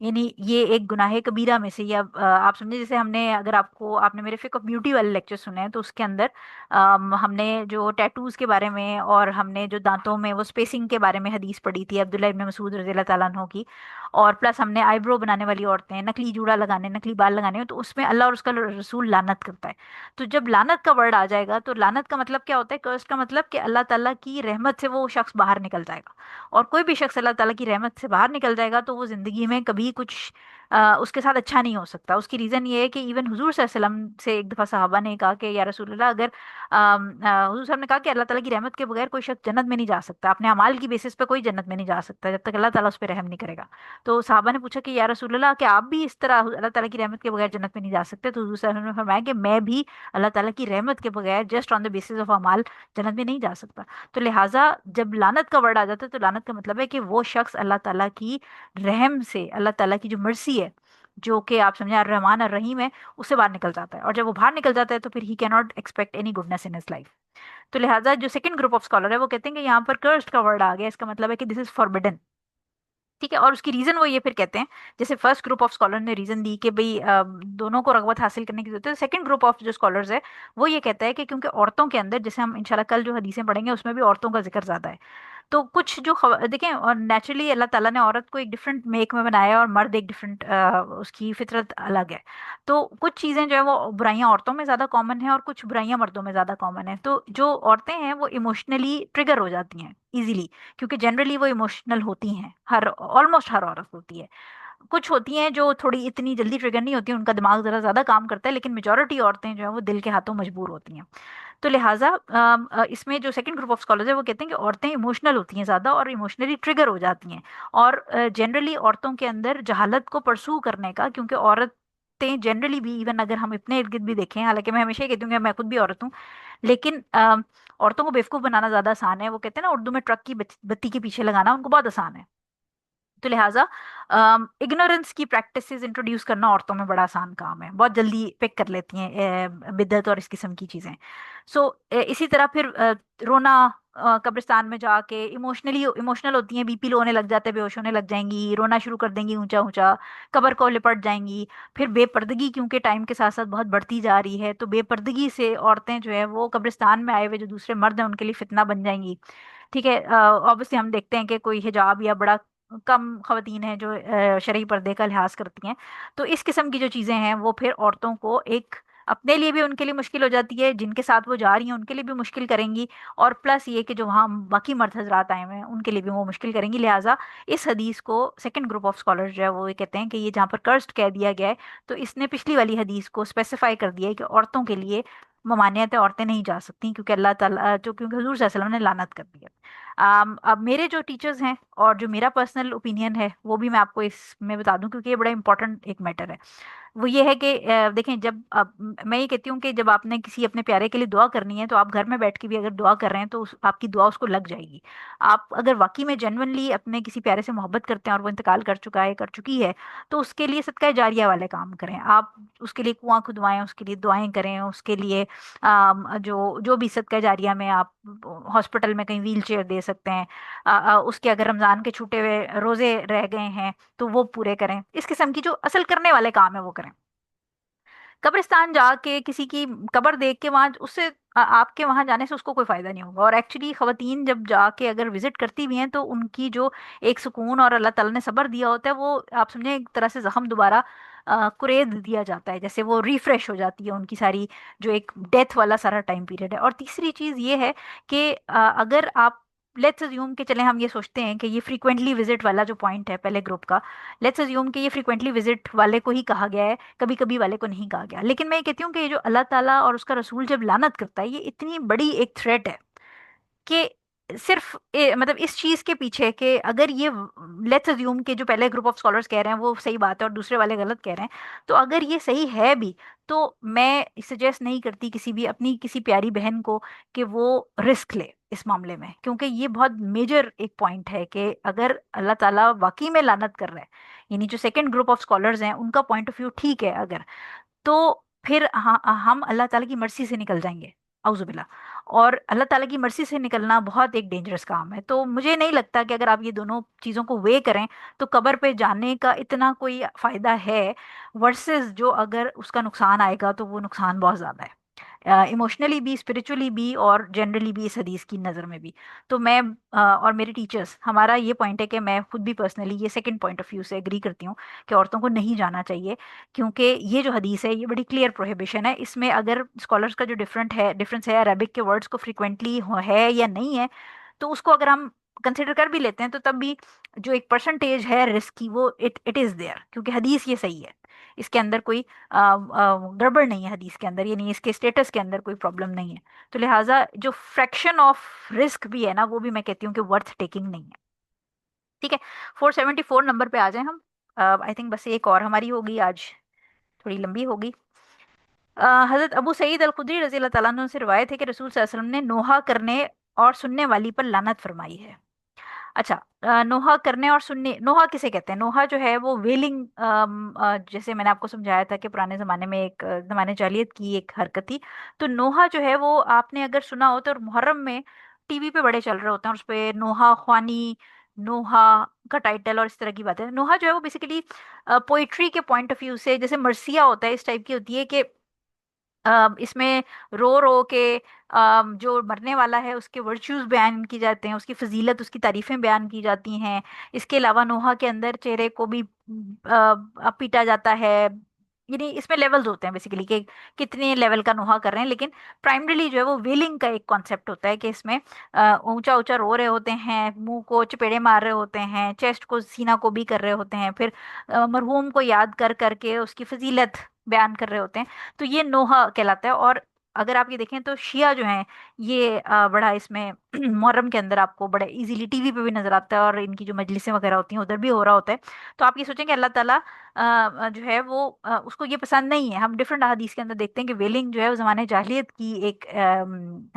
یعنی یہ ایک گناہ کبیرہ میں سے، یا آپ سمجھے جیسے ہم نے، اگر آپ نے میرے فقہ آف بیوٹی والے لیکچر سنے ہیں تو اس کے اندر ہم نے جو ٹیٹوز کے بارے میں، اور ہم نے جو دانتوں میں وہ اسپیسنگ کے بارے میں حدیث پڑھی تھی عبداللہ ابن مسعود رضی اللہ تعالیٰ عنہ کی، اور پلس ہم نے آئی برو بنانے والی عورتیں، نکلی جوڑا لگانے، نکلی بال لگانے، تو اس میں اللہ اور اس کا رسول لعنت کرتا ہے۔ تو جب لعنت کا ورڈ آ جائے گا تو لعنت کا مطلب کیا ہوتا ہے؟ کرس کا مطلب کہ اللہ تعالیٰ کی رحمت سے وہ شخص باہر نکل جائے گا، اور کوئی بھی شخص اللہ تعالیٰ کی رحمت سے باہر نکل جائے گا تو وہ زندگی میں کبھی کچھ اس کے ساتھ اچھا نہیں ہو سکتا۔ اس کی ریزن یہ ہے کہ ایون حضور صلی اللہ علیہ وسلم سے ایک دفعہ صحابہ نے کہا کہ یا رسول اللہ، اگر حضور صاحب نے کہا کہ اللہ تعالیٰ کی رحمت کے بغیر کوئی شخص جنت میں نہیں جا سکتا، اپنے اعمال کی بیسس پہ کوئی جنت میں نہیں جا سکتا جب تک اللہ تعالیٰ اس پہ رحم نہیں کرے گا۔ تو صحابہ نے پوچھا کہ یا رسول اللہ، کہ آپ بھی اس طرح اللہ تعالیٰ کی رحمت کے بغیر جنت میں نہیں جا سکتے؟ تو حضور صلی اللہ علیہ وسلم نے فرمایا کہ میں بھی اللہ تعالیٰ کی رحمت کے بغیر just on the basis of اعمال جنت میں نہیں جا سکتا۔ تو لہٰذا جب لعنت کا ورڈ آ جاتا ہے تو لعنت کا مطلب ہے کہ وہ شخص اللہ تعالیٰ کی رحم سے، اللہ تعالیٰ کی جو مرسی ہے، جو کہ آپ سمجھیں الرحمن الرحیم ہے، اس سے باہر نکل جاتا ہے، اور جب وہ باہر نکل جاتا ہے تو پھر ہی کی not expect any goodness in his life. تو لہٰذا جو سیکنڈ گروپ آف اسکالر ہے وہ کہتے ہیں کہ یہاں پر کرسڈ کا ورڈ آ گیا، اس کا مطلب ہے کہ دس از فاربڈن، ٹھیک ہے۔ اور اس کی ریزن وہ یہ پھر کہتے ہیں، جیسے فرسٹ گروپ آف اسکالر نے ریزن دی کہ بھئی دونوں کو رغبت حاصل کرنے کی ضرورت ہے، سیکنڈ گروپ آف جو اسکالرز ہے وہ یہ کہتا ہے کہ کیونکہ عورتوں کے اندر، جیسے ہم انشاءاللہ کل جو حدیثیں پڑھیں گے اس میں بھی عورتوں کا ذکر زیادہ ہے، تو کچھ جو دیکھیں، اور نیچرلی اللہ تعالیٰ نے عورت کو ایک ڈفرینٹ میک میں بنایا ہے، اور مرد ایک ڈفرینٹ، اس کی فطرت الگ ہے۔ تو کچھ چیزیں جو ہے وہ برائیاں عورتوں میں زیادہ کامن ہیں، اور کچھ برائیاں مردوں میں زیادہ کامن ہیں۔ تو جو عورتیں ہیں وہ ایموشنلی ٹریگر ہو جاتی ہیں ایزیلی، کیونکہ جنرلی وہ ایموشنل ہوتی ہیں، آلموسٹ ہر عورت ہوتی ہے۔ کچھ ہوتی ہیں جو تھوڑی اتنی جلدی ٹریگر نہیں ہوتی، ان کا دماغ ذرا زیادہ کام کرتا ہے، لیکن میجورٹی عورتیں جو ہیں وہ دل کے ہاتھوں مجبور ہوتی ہیں۔ تو لہٰذا اس میں جو سیکنڈ گروپ آف اسکالرز ہے وہ کہتے ہیں کہ عورتیں ایموشنل ہوتی ہیں زیادہ، اور ایموشنلی ٹریگر ہو جاتی ہیں، اور جنرلی عورتوں کے اندر جہالت کو پرسو کرنے کا، کیونکہ عورتیں جنرلی بھی، ایون اگر ہم اپنے ارد گرد بھی دیکھیں، حالانکہ میں ہمیشہ یہ کہتی ہوں کہ میں خود بھی عورت ہوں، لیکن عورتوں کو بیوقوف بنانا زیادہ آسان ہے۔ وہ کہتے ہیں نا اردو میں، ٹرک کی بتی کے پیچھے لگانا ان کو بہت آسان ہے۔ تو لہٰذا اگنورینس کی پریکٹسز انٹروڈیوس کرنا عورتوں میں بڑا آسان کام ہے، بہت جلدی پک کر لیتی ہیں بدعت اور اس قسم کی چیزیں۔ سو اسی طرح پھر رونا، قبرستان میں جا کے ایموشنل ہوتی ہیں، بی پی لو ہونے لگ جاتے، بے ہوش ہونے لگ جائیں گی، رونا شروع کر دیں گی اونچا اونچا، قبر کو لپٹ جائیں گی۔ پھر بے پردگی کیونکہ ٹائم کے ساتھ ساتھ بہت بڑھتی جا رہی ہے، تو بے پردگی سے عورتیں جو ہے وہ قبرستان میں آئے ہوئے جو دوسرے مرد ہیں ان کے لیے فتنہ بن جائیں گی، ٹھیک ہے۔ آبویسلی ہم دیکھتے ہیں کہ کوئی حجاب یا بڑا کم خواتین ہیں جو شرعی پردے کا لحاظ کرتی ہیں۔ تو اس قسم کی جو چیزیں ہیں وہ پھر عورتوں کو ایک، اپنے لیے بھی ان کے لیے مشکل ہو جاتی ہے، جن کے ساتھ وہ جا رہی ہیں ان کے لیے بھی مشکل کریں گی، اور پلس یہ کہ جو وہاں باقی مرد حضرات آئے ہوئے ہیں ان کے لیے بھی وہ مشکل کریں گی۔ لہٰذا اس حدیث کو سیکنڈ گروپ آف اسکالر جو ہے وہ یہ کہتے ہیں کہ یہ جہاں پر کرسڈ کہہ دیا گیا ہے، تو اس نے پچھلی والی حدیث کو اسپیسیفائی کر دیا ہے کہ عورتوں کے لیے ممانعت ہے، عورتیں نہیں جا سکتی، کیونکہ اللہ تعالیٰ، جو کیونکہ حضور صلی اللہ علیہ وسلم نے لعنت کر دی ہے۔ اب میرے جو ٹیچرز ہیں اور جو میرا پرسنل اوپینین ہے وہ بھی میں آپ کو اس میں بتا دوں، کیونکہ یہ بڑا امپورٹنٹ ایک میٹر ہے۔ وہ یہ ہے کہ دیکھیں، جب میں یہ کہتی ہوں کہ جب آپ نے کسی اپنے پیارے کے لیے دعا کرنی ہے تو آپ گھر میں بیٹھ کے بھی اگر دعا کر رہے ہیں تو آپ کی دعا اس کو لگ جائے گی۔ آپ اگر واقعی میں جینونلی اپنے کسی پیارے سے محبت کرتے ہیں اور وہ انتقال کر چکا ہے، کر چکی ہے، تو اس کے لیے صدقہ جاریہ والے کام کریں آپ، اس کے لیے کنواں کھدوائیں، اس کے لیے دعائیں کریں، اس کے لیے جو جو بھی صدقہ جاریہ میں آپ ہاسپٹل میں کہیں ویل چیئر دے سکتے ہیں، اس کے اگر رمضان کے چھوٹے ہوئے روزے رہ گئے ہیں تو وہ پورے کریں، اس قسم کی جو اصل کرنے والے کام ہے وہ کریں۔ قبرستان جا کے کسی کی قبر دیکھ کے وہاں اس سے آپ کے وہاں جانے سے اس کو کوئی فائدہ نہیں ہوگا، اور ایکچولی خواتین جب جا کے اگر وزٹ کرتی بھی ہیں تو ان کی جو ایک سکون اور اللہ تعالیٰ نے صبر دیا ہوتا ہے، وہ آپ سمجھیں ایک طرح سے زخم دوبارہ کرید دیا جاتا ہے، جیسے وہ ریفریش ہو جاتی ہے ان کی ساری جو ایک ڈیتھ والا سارا ٹائم پیریڈ ہے۔ اور تیسری چیز یہ ہے کہ اگر آپ لیٹس ازیوم کہ چلیں ہم یہ سوچتے ہیں کہ یہ فریکوینٹلی وزٹ والا جو پوائنٹ ہے پہلے گروپ کا، لیٹس ازیوم کہ یہ فریکوینٹلی وزٹ والے کو ہی کہا گیا ہے، کبھی کبھی والے کو نہیں کہا گیا، لیکن میں یہ کہتی ہوں کہ یہ جو اللہ تعالیٰ اور اس کا رسول جب لعنت کرتا ہے، یہ اتنی بڑی ایک تھریٹ ہے کہ صرف مطلب اس چیز کے پیچھے کہ اگر یہ، لیٹس ازیوم کہ جو پہلے گروپ آف اسکالرز کہہ رہے ہیں وہ صحیح بات ہے اور دوسرے والے غلط کہہ رہے ہیں، تو اگر یہ صحیح ہے بھی تو میں سجیسٹ نہیں کرتی کسی بھی اپنی کسی پیاری بہن کو کہ وہ رسک لے اس معاملے میں، کیونکہ یہ بہت میجر ایک پوائنٹ ہے کہ اگر اللہ تعالیٰ واقعی میں لعنت کر رہا ہے، یعنی جو سیکنڈ گروپ آف اسکالرز ہیں ان کا پوائنٹ آف ویو ٹھیک ہے اگر، تو پھر ہم اللہ تعالیٰ کی مرضی سے نکل جائیں گے، اعوذ باللہ۔ اور اللہ تعالیٰ کی مرضی سے نکلنا بہت ایک ڈینجرس کام ہے. تو مجھے نہیں لگتا کہ اگر آپ یہ دونوں چیزوں کو وے کریں تو قبر پہ جانے کا اتنا کوئی فائدہ ہے ورسز جو اگر اس کا نقصان آئے گا تو وہ نقصان بہت زیادہ ہے، ایموشنلی بھی، اسپریچولی بھی، اور جنرلی بھی اس حدیث کی نظر میں بھی. تو میں اور میرے ٹیچرز، ہمارا یہ پوائنٹ ہے کہ میں خود بھی پرسنلی یہ سیکنڈ پوائنٹ آف ویو سے اگری کرتی ہوں کہ عورتوں کو نہیں جانا چاہیے، کیونکہ یہ جو حدیث ہے یہ بڑی کلیئر پروہیبیشن ہے. اس میں اگر اسکالرس کا جو ڈفرینس ہے عربک کے ورڈز کو فریکوینٹلی ہے یا نہیں ہے، تو اس کو اگر ہم کنسیڈر کر بھی لیتے ہیں تو تب بھی جو ایک پرسنٹیج ہے رسک کی وہ اٹ از دیئر، کیونکہ حدیث یہ صحیح ہے. اس کے اندر کوئی گڑبڑ نہیں ہے حدیث کے اندر، یعنی اس کے اسٹیٹس کے اندر کوئی پرابلم نہیں ہے. تو لہٰذا جو فریکشن آف رسک بھی ہے نا وہ بھی میں کہتی ہوں کہ ورتھ ٹیکنگ نہیں ہے. ٹھیک ہے، 474 نمبر پہ آ جائیں ہم. آئی تھنک بس ایک اور ہماری ہوگی آج، تھوڑی لمبی ہوگی. حضرت ابو سعید الخدری رضی اللہ تعالیٰ عنہ سے روایت ہے کہ رسول صلی اللہ علیہ وسلم نے نوحہ کرنے اور سننے والی پر لعنت فرمائی ہے. اچھا، نوحہ کرنے اور سننے، نوحہ کسے کہتے ہیں؟ نوحہ جو ہے وہ ویلنگ، جیسے میں نے آپ کو سمجھایا تھا کہ پرانے زمانے میں ایک زمانے جاہلیت کی ایک حرکت تھی. تو نوحہ جو ہے وہ آپ نے اگر سنا ہو تو محرم میں ٹی وی پہ بڑے چل رہے ہوتے ہیں، اور اس پہ نوحہ خوانی، نوحہ کا ٹائٹل اور اس طرح کی باتیں. نوحہ جو ہے وہ بیسیکلی پوئٹری کے پوائنٹ آف ویو سے، جیسے مرثیہ ہوتا ہے اس ٹائپ کی ہوتی ہے کہ اس میں رو رو کے جو مرنے والا ہے اس کے ورچوز بیان کی جاتے ہیں، اس کی فضیلت، اس کی تعریفیں بیان کی جاتی ہیں. اس کے علاوہ نوحہ کے اندر چہرے کو بھی پیٹا جاتا ہے. یعنی اس میں لیولز ہوتے ہیں بیسیکلی کہ کتنے لیول کا نوحہ کر رہے ہیں، لیکن پرائمریلی جو ہے وہ ویلنگ کا ایک کانسیپٹ ہوتا ہے کہ اس میں اونچا اونچا رو رہے ہوتے ہیں، منہ کو چپیڑے مار رہے ہوتے ہیں، چیسٹ کو، سینہ کو بھی کر رہے ہوتے ہیں، پھر مرحوم کو یاد کر کر کے اس کی فضیلت بیان کر رہے ہوتے ہیں. تو یہ نوحہ کہلاتا ہے. اور اگر آپ یہ دیکھیں تو شیعہ جو ہیں یہ بڑا اس میں محرم کے اندر آپ کو بڑے ایزیلی ٹی وی پہ بھی نظر آتا ہے، اور ان کی جو مجلسیں وغیرہ ہوتی ہیں ادھر بھی ہو رہا ہوتا ہے. تو آپ یہ سوچیں کہ اللہ تعالیٰ جو ہے وہ اس کو یہ پسند نہیں ہے. ہم ڈفرینٹ احادیث کے اندر دیکھتے ہیں کہ ویلنگ جو ہے وہ زمانے جاہلیت کی ایک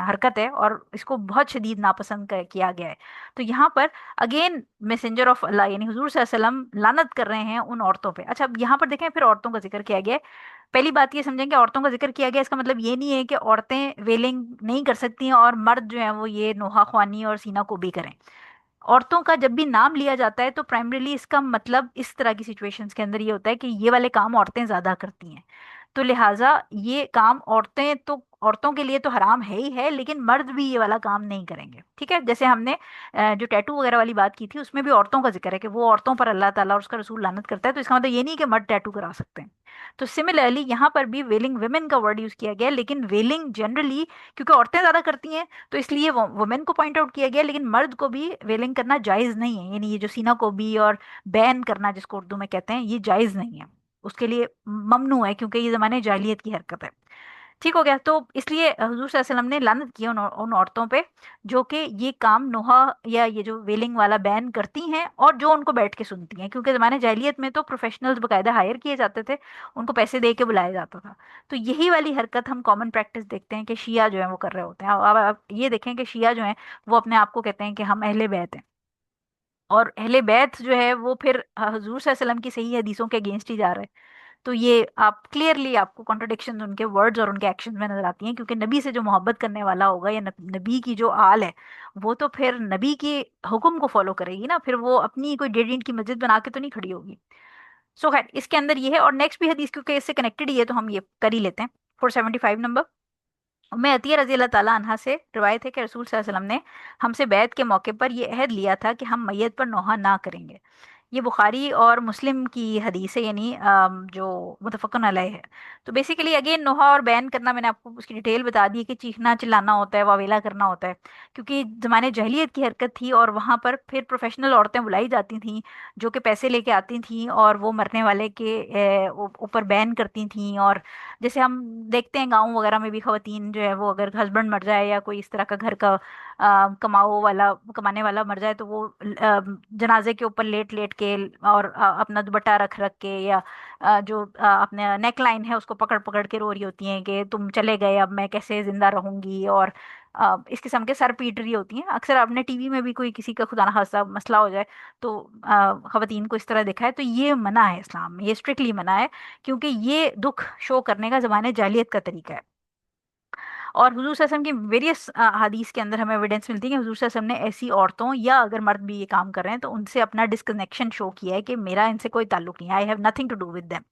حرکت ہے، اور اس کو بہت شدید ناپسند کیا گیا ہے. تو یہاں پر اگین میسنجر آف اللہ یعنی حضور صلی اللہ علیہ وسلم لعنت کر رہے ہیں ان عورتوں پہ. اچھا، اب یہاں پر دیکھیں پھر عورتوں کا ذکر کیا گیا ہے. پہلی بات یہ سمجھیں کہ عورتوں کا ذکر کیا گیا اس کا مطلب یہ نہیں ہے کہ عورتیں ویلنگ نہیں کر سکتی ہیں اور مرد جو ہیں وہ یہ نوحہ خوانی اور سینہ کو بھی کریں. عورتوں کا جب بھی نام لیا جاتا ہے تو پرائمریلی اس کا مطلب اس طرح کی سچویشنز کے اندر یہ ہوتا ہے کہ یہ والے کام عورتیں زیادہ کرتی ہیں. تو لہٰذا یہ کام عورتوں کے لیے تو حرام ہے ہی ہے، لیکن مرد بھی یہ والا کام نہیں کریں گے. ٹھیک ہے، جیسے ہم نے جو ٹیٹو وغیرہ والی بات کی تھی اس میں بھی عورتوں کا ذکر ہے کہ وہ عورتوں پر اللہ تعالیٰ اور اس کا رسول لعنت کرتا ہے. تو اس کا مطلب یہ نہیں کہ مرد ٹیٹو کرا سکتے ہیں. تو سملرلی یہاں پر بھی ویلنگ ویمن کا ورڈ یوز کیا گیا، لیکن ویلنگ جنرلی کیونکہ عورتیں زیادہ کرتی ہیں تو اس لیے وومن کو پوائنٹ آؤٹ کیا گیا، لیکن مرد کو بھی ویلنگ کرنا جائز نہیں ہے. یعنی یہ جو سینہ کو بھی اور بین کرنا جس کو اردو میں کہتے ہیں یہ جائز نہیں ہے، اس کے لیے ممنوع ہے کیونکہ یہ زمانے جاہلیت کی حرکت ہے. ٹھیک ہو گیا. تو اس لیے حضور صلی اللہ علیہ وسلم نے لعنت کی ان عورتوں پہ جو کہ یہ کام نوحہ یا یہ جو ویلنگ والا بین کرتی ہیں اور جو ان کو بیٹھ کے سنتی ہیں، کیونکہ زمانے جاہلیت میں تو پروفیشنلز باقاعدہ ہائر کیے جاتے تھے، ان کو پیسے دے کے بلایا جاتا تھا. تو یہی والی حرکت ہم کامن پریکٹس دیکھتے ہیں کہ شیعہ جو ہیں وہ کر رہے ہوتے ہیں. اب آپ یہ دیکھیں کہ شیعہ جو ہیں وہ اپنے آپ کو کہتے ہیں کہ ہم اہل بیت ہیں، اور اہل بیت جو ہے وہ پھر حضور صلی اللہ علیہ وسلم کی صحیح حدیثوں کے اگینسٹ ہی جا رہے ہیں. تو یہ آپ کلیئرلی آپ کو کانٹرڈکشن ان کے ورڈز اور ان کے ایکشنز میں نظر آتی ہیں، کیونکہ نبی سے جو محبت کرنے والا ہوگا یا نبی کی جو آل ہے وہ تو پھر نبی کے حکم کو فالو کرے گی نا، پھر وہ اپنی کوئی ڈیڈ اینٹ کی مسجد بنا کے تو نہیں کھڑی ہوگی. سو خیر اس کے اندر یہ ہے. اور نیکسٹ بھی حدیث کیونکہ اس سے کنیکٹڈ ہی ہے تو ہم یہ کر ہی لیتے ہیں. 475 نمبر، ام عطیہ رضی اللہ تعالیٰ عنہا سے روایت ہے کہ رسول صلی اللہ علیہ وسلم نے ہم سے بیعت کے موقع پر یہ عہد لیا تھا کہ ہم میت پر نوحہ نہ کریں گے. یہ بخاری اور مسلم کی حدیث ہے، یعنی جو متفقن علیہ ہے. تو بیسیکلی اگین نوحہ اور بین کرنا میں نے آپ کو اس کی ڈیٹیل بتا دی ہے کہ چیخنا چلانا ہوتا ہے، واویلا کرنا ہوتا ہے، کیونکہ زمانے جاہلیت کی حرکت تھی اور وہاں پر پھر پروفیشنل عورتیں بلائی جاتی تھیں جو کہ پیسے لے کے آتی تھیں اور وہ مرنے والے کے اوپر بین کرتی تھیں. اور جیسے ہم دیکھتے ہیں گاؤں وغیرہ میں بھی خواتین جو ہے وہ اگر ہسبینڈ مر جائے یا کوئی اس طرح کا گھر کا کمانے والا مر جائے تو وہ جنازے کے اوپر لیٹ لیٹ کے اور اپنا دوپٹہ رکھ رکھ کے یا جو اپنے نیک لائن ہے اس کو پکڑ پکڑ کے رو رہی ہوتی ہیں کہ تم چلے گئے اب میں کیسے زندہ رہوں گی، اور اس قسم کے سر پیٹ رہی ہوتی ہیں. اکثر آپ نے ٹی وی میں بھی کوئی کسی کا خدا نخواستہ مسئلہ ہو جائے تو خواتین کو اس طرح دیکھا ہے. تو یہ منع ہے اسلام میں، یہ اسٹرکٹلی منع ہے کیونکہ یہ دکھ شو کرنے کا زمانے جاہلیت کا طریقہ ہے. اور حضور صلی اللہ علیہ وسلم کی ویریس حدیث کے اندر ہمیں ایویڈنس ملتی ہے کہ حضور صلی اللہ علیہ وسلم نے ایسی عورتوں یا اگر مرد بھی یہ کام کر رہے ہیں تو ان سے اپنا ڈسکنیکشن شو کیا ہے کہ میرا ان سے کوئی تعلق نہیں ہے، I have nothing to do with them.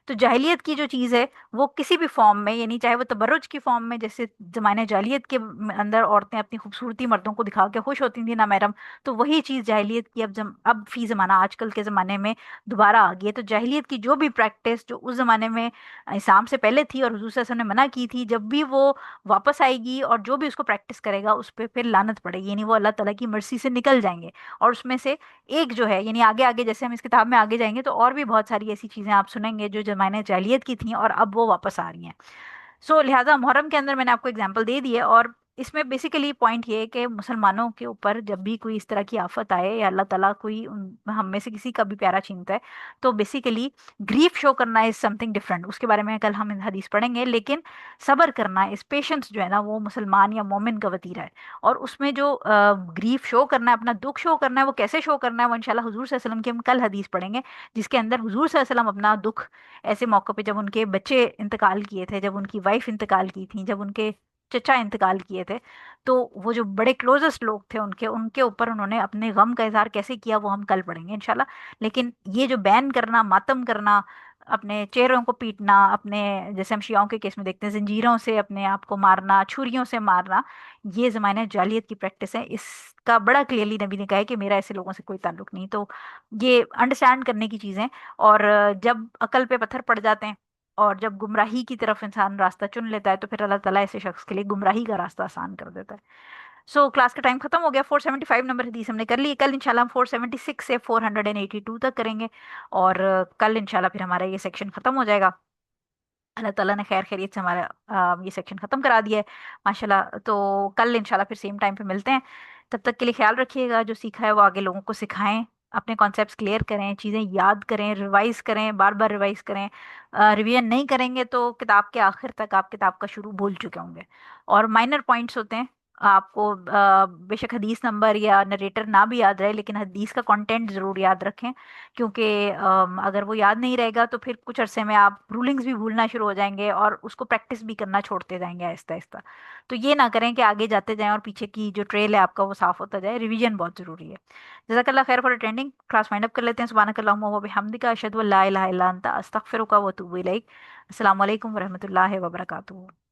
تو جاہلیت کی جو چیز ہے وہ کسی بھی فارم میں، یعنی چاہے وہ تبرج کی فارم میں، جیسے زمانے جاہلیت کے اندر عورتیں اپنی خوبصورتی مردوں کو دکھا کے خوش ہوتی تھیں نامحرم، تو وہی چیز جاہلیت کی اب فی زمانہ آج کل کے زمانے میں دوبارہ آ گئی ہے. تو جاہلیت کی جو بھی پریکٹس جو اس زمانے میں اسلام سے پہلے تھی اور حضور صلی اللہ علیہ وسلم نے منع کی تھی، جب بھی وہ واپس آئے گی اور جو بھی اس کو پریکٹس کرے گا اس پہ پھر لعنت پڑے گی، یعنی وہ اللہ تعالیٰ کی مرضی سے نکل جائیں گے. اور اس میں سے ایک جو ہے، یعنی آگے آگے جیسے ہم اس کتاب میں آگے جائیں گے تو اور بھی بہت ساری ایسی چیزیں آپ سنیں گے جو زمانے جاہلیت کی تھیں اور اب وہ واپس آ رہی ہیں. لہٰذا محرم کے اندر میں نے آپ کو اگزامپل دے دی ہے، اور اس میں بیسیکلی پوائنٹ یہ ہے کہ مسلمانوں کے اوپر جب بھی کوئی اس طرح کی آفت آئے یا اللہ تعالیٰ کوئی ہم میں سے کسی کا بھی پیارا چھینتا ہے، تو بیسیکلی گریف شو کرنا از سم تھنگ ڈفرینٹ. اس کے بارے میں کل ہم حدیث پڑھیں گے، لیکن صبر کرنا اس پیشنس جو ہے نا وہ مسلمان یا مومن کا وتیرہ ہے. اور اس میں جو گریف شو کرنا ہے، اپنا دکھ شو کرنا ہے، وہ کیسے شو کرنا ہے وہ انشاءاللہ حضور صلی اللہ علیہ وسلم کی ہم کل حدیث پڑھیں گے، جس کے اندر حضور صلی اللہ علیہ وسلم اپنا دکھ ایسے موقع پہ، جب ان کے بچے انتقال کیے تھے، جب ان کی وائف انتقال کی تھی، جب ان کے چچا انتقال کیے تھے، تو وہ جو بڑے کلوزسٹ لوگ تھے ان کے اوپر انہوں نے اپنے غم کا اظہار کیسے کیا وہ ہم کل پڑھیں گے انشاءاللہ. لیکن یہ جو بین کرنا، ماتم کرنا، اپنے چہروں کو پیٹنا، اپنے جیسے ہم شیعوں کے کیس میں دیکھتے ہیں زنجیروں سے اپنے آپ کو مارنا، چھریوں سے مارنا، یہ زمانے جاہلیت کی پریکٹس ہے. اس کا بڑا کلیئرلی نبی نے کہا ہے کہ میرا ایسے لوگوں سے کوئی تعلق نہیں. تو یہ انڈرسٹینڈ کرنے کی چیزیں. اور جب عقل پہ پتھر پڑ جاتے ہیں اور جب گمراہی کی طرف انسان راستہ چن لیتا ہے تو پھر اللہ تعالیٰ ایسے شخص کے لیے گمراہی کا راستہ آسان کر دیتا ہے. کلاس کا ٹائم ختم ہو گیا. 475 نمبر حدیث ہم نے کر لی. کل انشاءاللہ ہم 476 سے 482 تک کریں گے، اور کل انشاءاللہ پھر ہمارا یہ سیکشن ختم ہو جائے گا. اللہ تعالیٰ نے خیر خیریت سے ہمارا یہ سیکشن ختم کرا دیا ہے ماشاءاللہ. تو کل انشاءاللہ پھر سیم ٹائم پہ ملتے ہیں. تب تک کے لیے خیال رکھیے گا، جو سیکھا ہے وہ آگے لوگوں کو سکھائیں، اپنے کانسیپٹس کلیئر کریں، چیزیں یاد کریں، ریوائز کریں، بار بار ریوائز کریں. ریویژن نہیں کریں گے تو کتاب کے آخر تک آپ کتاب کا شروع بھول چکے ہوں گے. اور مائنر پوائنٹس ہوتے ہیں، آپ کو بے شک حدیث نمبر یا نریٹر نہ بھی یاد رہے لیکن حدیث کا کنٹینٹ ضرور یاد رکھیں، کیونکہ اگر وہ یاد نہیں رہے گا تو پھر کچھ عرصے میں آپ رولنگز بھی بھولنا شروع ہو جائیں گے اور اس کو پریکٹس بھی کرنا چھوڑتے جائیں گے آہستہ آہستہ. تو یہ نہ کریں کہ آگے جاتے جائیں اور پیچھے کی جو ٹریل ہے آپ کا وہ صاف ہوتا جائے. ریویژن بہت ضروری ہے. جزاک اللہ خیر فار اٹینڈنگ. کلاس وائنڈ اپ کر لیتے ہیں. سبحانک اللہم و بحمدک، اشہد ان لا الہ الا انت، استغفرک و اتوب الیک. السلام علیکم ورحمۃ اللہ وبرکاتہ.